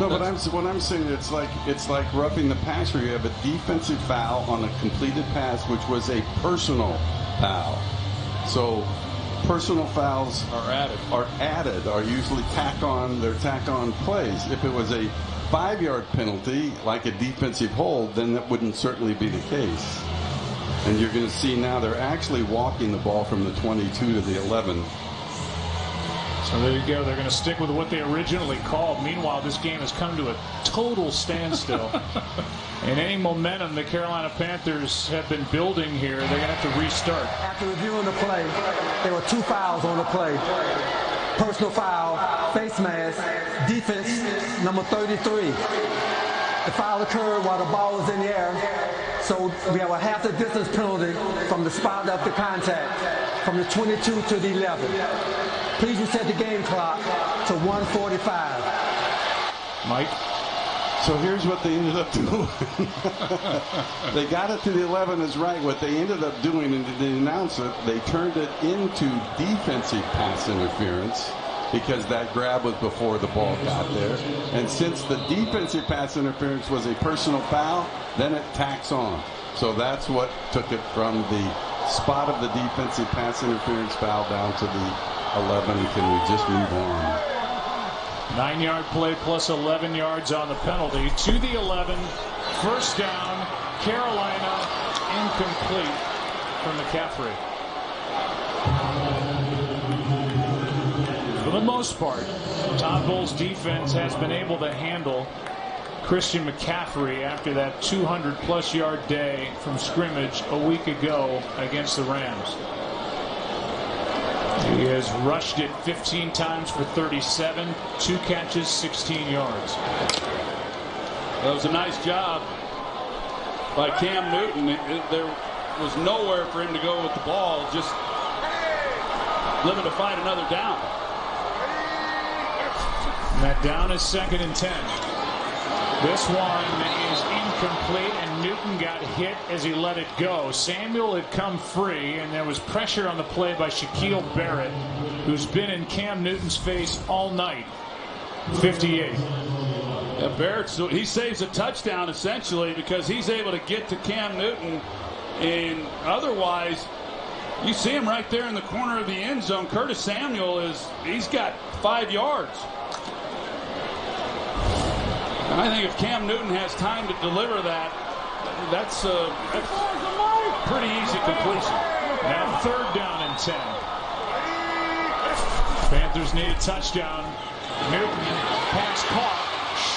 No, but what I'm saying, it's like roughing the passer. You have a defensive foul on a completed pass, which was a personal foul. So personal fouls are usually tack on plays. If it was a 5-yard penalty, like a defensive hold, then that wouldn't certainly be the case. And you're going to see now they're actually walking the ball from the 22 to the 11. So there you go. They're going to stick with what they originally called. Meanwhile, this game has come to a total standstill. And any momentum the Carolina Panthers have been building here, they're going to have to restart. After reviewing the play, there were 2 fouls on the play. Personal foul, face mask, defense, number 33. The foul occurred while the ball was in the air. So we have a half the distance penalty from the spot of the contact, from the 22 to the 11. Please reset the game clock to 1:45. Mike? So here's what they ended up doing. They got it to the 11 is right. What they ended up doing, and they announced it, they turned it into defensive pass interference. because that grab was before the ball got there. And since the defensive pass interference was a personal foul, then it tacks on. So that's what took it from the spot of the defensive pass interference foul down to the 11. Can we just move on? 9-yard play plus 11 yards on the penalty to the 11. First down, Carolina, incomplete for McCaffrey. For the most part, Todd Bowles' defense has been able to handle Christian McCaffrey after that 200-plus yard day from scrimmage a week ago against the Rams. He has rushed it 15 times for 37, 2 catches, 16 yards. That was a nice job by Cam Newton. There was nowhere for him to go with the ball, just living to fight another down. And that down is 2nd and 10. This one is incomplete, and Newton got hit as he let it go. Samuel had come free, and there was pressure on the play by Shaquille Barrett, who's been in Cam Newton's face all night. 58. Yeah, Barrett, so he saves a touchdown essentially because he's able to get to Cam Newton, and otherwise you see him right there in the corner of the end zone. Curtis Samuel he's got 5 yards. And I think if Cam Newton has time to deliver that, that's pretty easy completion. Now 3rd down and 10. Panthers need a touchdown. Newton pass caught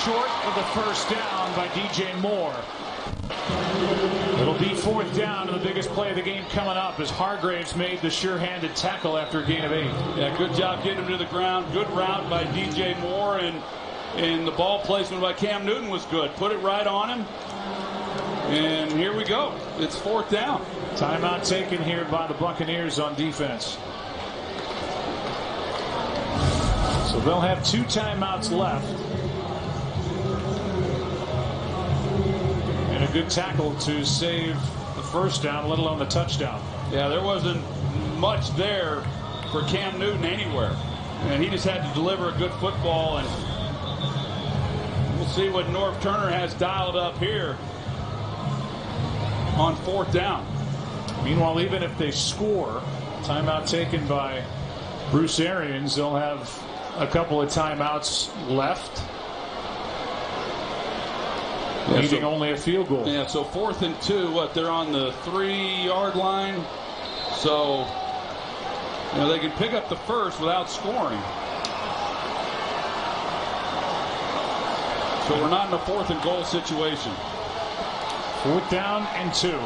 short of the first down by DJ Moore. It'll be 4th down, and the biggest play of the game coming up as Hargraves made the sure-handed tackle after a gain of 8. Yeah, good job getting him to the ground. Good route by DJ Moore, and the ball placement by Cam Newton was good. Put it right on him. And here we go. It's 4th down. Timeout taken here by the Buccaneers on defense. So they'll have 2 timeouts left. And a good tackle to save the first down, let alone the touchdown. Yeah, there wasn't much there for Cam Newton anywhere. And he just had to deliver a good football, and we'll see what Norv Turner has dialed up here on 4th down. Meanwhile, even if they score, timeout taken by Bruce Arians, they'll have a couple of timeouts left, needing only a field goal. Yeah, so 4th and 2, they're on the 3-yard line. So, they can pick up the first without scoring. So we're not in a 4th and goal situation. 4th down and 2.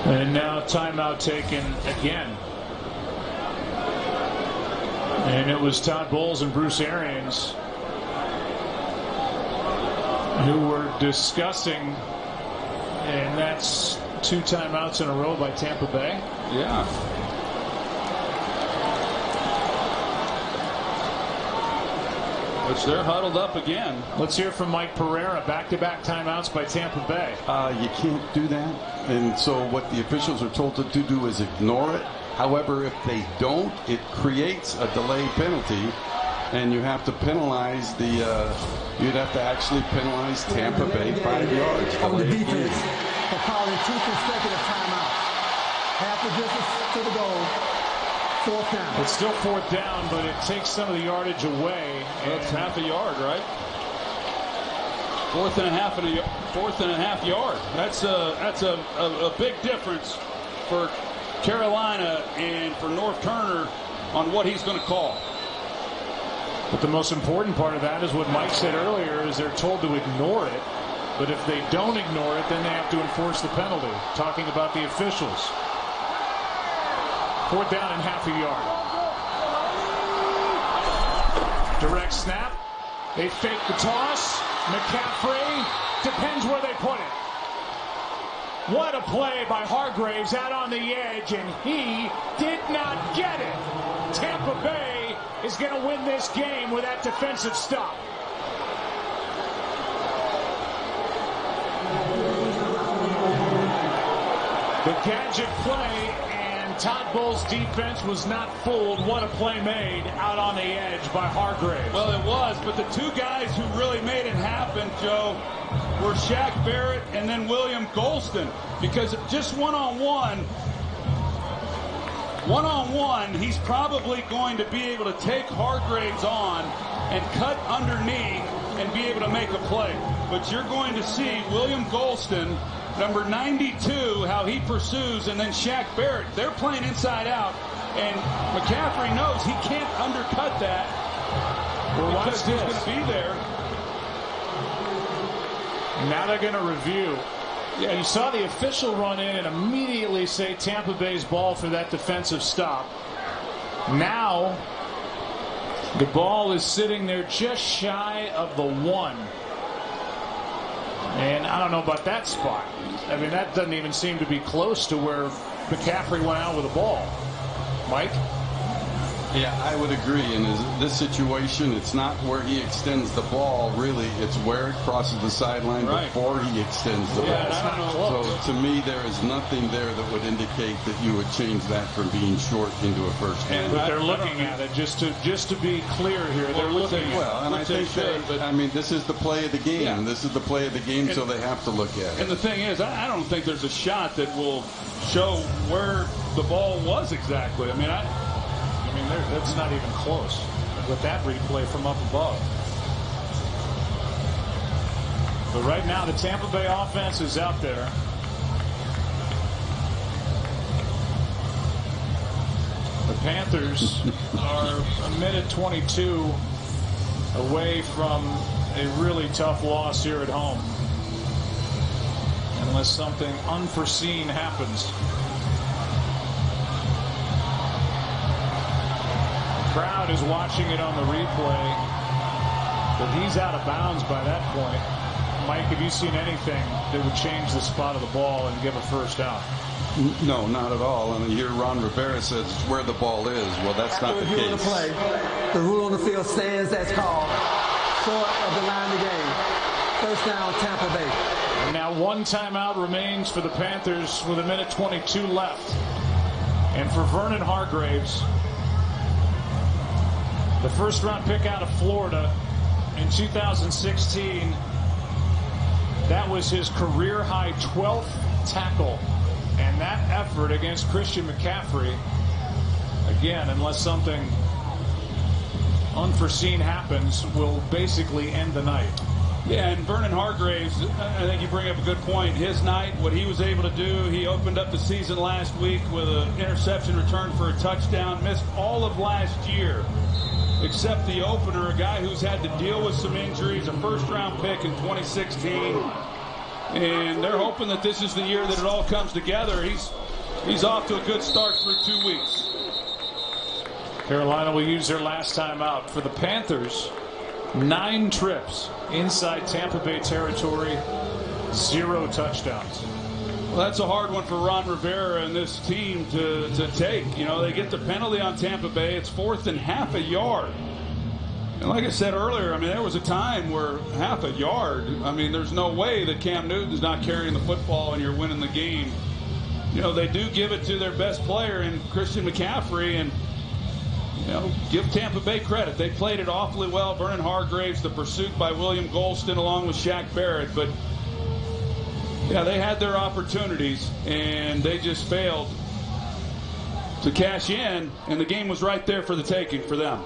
And now timeout taken again. And it was Todd Bowles and Bruce Arians who were discussing, and that's 2 timeouts in a row by Tampa Bay. Yeah. Which they're huddled up again. Let's hear from Mike Pereira. Back-to-back timeouts by Tampa Bay. You can't do that. And so what the officials are told to do is ignore it. However, if they don't, it creates a delay penalty. And you have to penalize you'd have to actually penalize Tampa Bay 5 yards. On the defense for calling 2 consecutive timeouts. Half the distance to the goal. 4th down. It's still 4th down, but it takes some of the yardage away. That's half a yard, right? 4th and a half yard. That's a big difference for Carolina and for Norv Turner on what he's going to call. But the most important part of that is what Mike said earlier, is they're told to ignore it. But if they don't ignore it, then they have to enforce the penalty. Talking about the officials. 4th down and half a yard. Direct snap. They fake the toss. McCaffrey, depends where they put it. What a play by Hargraves out on the edge, and he did not get it. Tampa Bay is going to win this game with that defensive stop. The gadget play, and Todd Bowles' defense was not fooled. What a play made out on the edge by Hargraves. Well, it was, but the two guys who really made it happen, Joe, were Shaq Barrett and then William Golston. Because just one-on-one, he's probably going to be able to take Hargraves on and cut underneath and be able to make a play. But you're going to see William Golston, number 92, how he pursues, and then Shaq Barrett. They're playing inside out, and McCaffrey knows he can't undercut that because he's going to be there. Now they're going to review. Yeah, you saw the official run in and immediately say Tampa Bay's ball for that defensive stop. Now the ball is sitting there just shy of the 1. And I don't know about that spot. I mean, that doesn't even seem to be close to where McCaffrey went out with the ball. Mike? Yeah, I would agree. In this situation, it's not where he extends the ball, really. It's where it crosses the sideline before he extends the ball. So to me, there is nothing there that would indicate that you would change that from being short into a first down. But they're looking at it, just to be clear here. They're looking at it. Well, and I think I mean, this is the play of the game. Yeah. This is the play of the game, so they have to look at it. And the thing is, I don't think there's a shot that will show where the ball was exactly. I mean, that's not even close with that replay from up above. But right now, the Tampa Bay offense is out there. The Panthers are a minute 22 away from a really tough loss here at home, unless something unforeseen happens. Crowd is watching it on the replay, but he's out of bounds by that point. Mike, have you seen anything that would change the spot of the ball and give a first down? No, not at all. And here Ron Rivera says where the ball is. Well, that's not the case. The play, the rule on the field stands as called. Short of the line of the game. First down, Tampa Bay. And now one timeout remains for the Panthers with a minute 22 left. And for Vernon Hargraves, the first-round pick out of Florida in 2016, that was his career-high 12th tackle. And that effort against Christian McCaffrey, again, unless something unforeseen happens, will basically end the night. Yeah, and Vernon Hargraves, I think you bring up a good point. His night, what he was able to do, he opened up the season last week with an interception return for a touchdown, missed all of last year, except the opener, a guy who's had to deal with some injuries, a first-round pick in 2016. And they're hoping that this is the year that it all comes together. He's off to a good start through 2 weeks. Carolina will use their last time out. For the Panthers, 9 trips inside Tampa Bay territory, 0 touchdowns. Well, that's a hard one for Ron Rivera and this team to take. You know, they get the penalty on Tampa Bay. It's 4th and half a yard. And like I said earlier, I mean, there was a time where half a yard, I mean, there's no way that Cam Newton's not carrying the football and you're winning the game. You know, they do give it to their best player in Christian McCaffrey, and, you know, give Tampa Bay credit. They played it awfully well. Vernon Hargraves, the pursuit by William Golston along with Shaq Barrett. But, yeah, they had their opportunities, and they just failed to cash in, and the game was right there for the taking for them.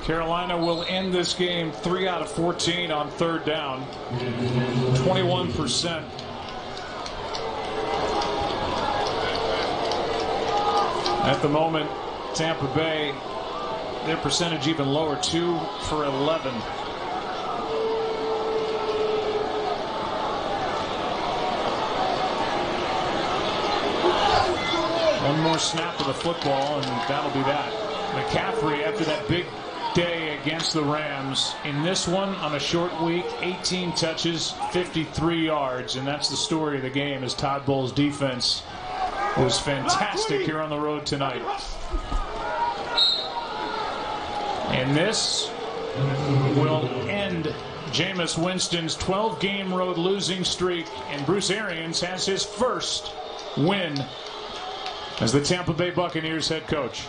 Carolina will end this game 3 out of 14 on 3rd down. 21%. At the moment, Tampa Bay, their percentage even lower, 2 for 11. One more snap of the football, and that'll be that. McCaffrey, after that big day against the Rams, in this one on a short week, 18 touches, 53 yards, and that's the story of the game, as Todd Bowles' defense was fantastic here on the road tonight. And this will end Jameis Winston's 12-game road losing streak, and Bruce Arians has his first win as the Tampa Bay Buccaneers head coach.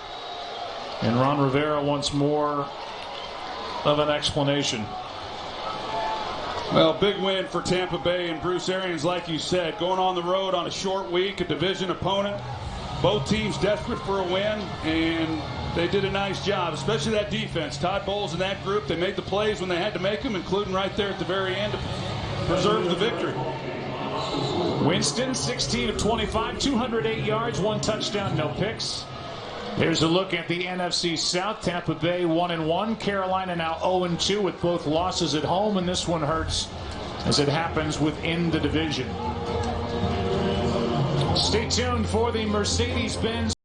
And Ron Rivera wants more of an explanation. Well, big win for Tampa Bay and Bruce Arians, like you said, going on the road on a short week, a division opponent. Both teams desperate for a win, and they did a nice job, especially that defense. Todd Bowles and that group, they made the plays when they had to make them, including right there at the very end to preserve the victory. Winston, 16 of 25, 208 yards, 1 touchdown, no picks. Here's a look at the NFC South. Tampa Bay 1-1. Carolina now 0-2 with both losses at home, and this one hurts as it happens within the division. Stay tuned for the Mercedes-Benz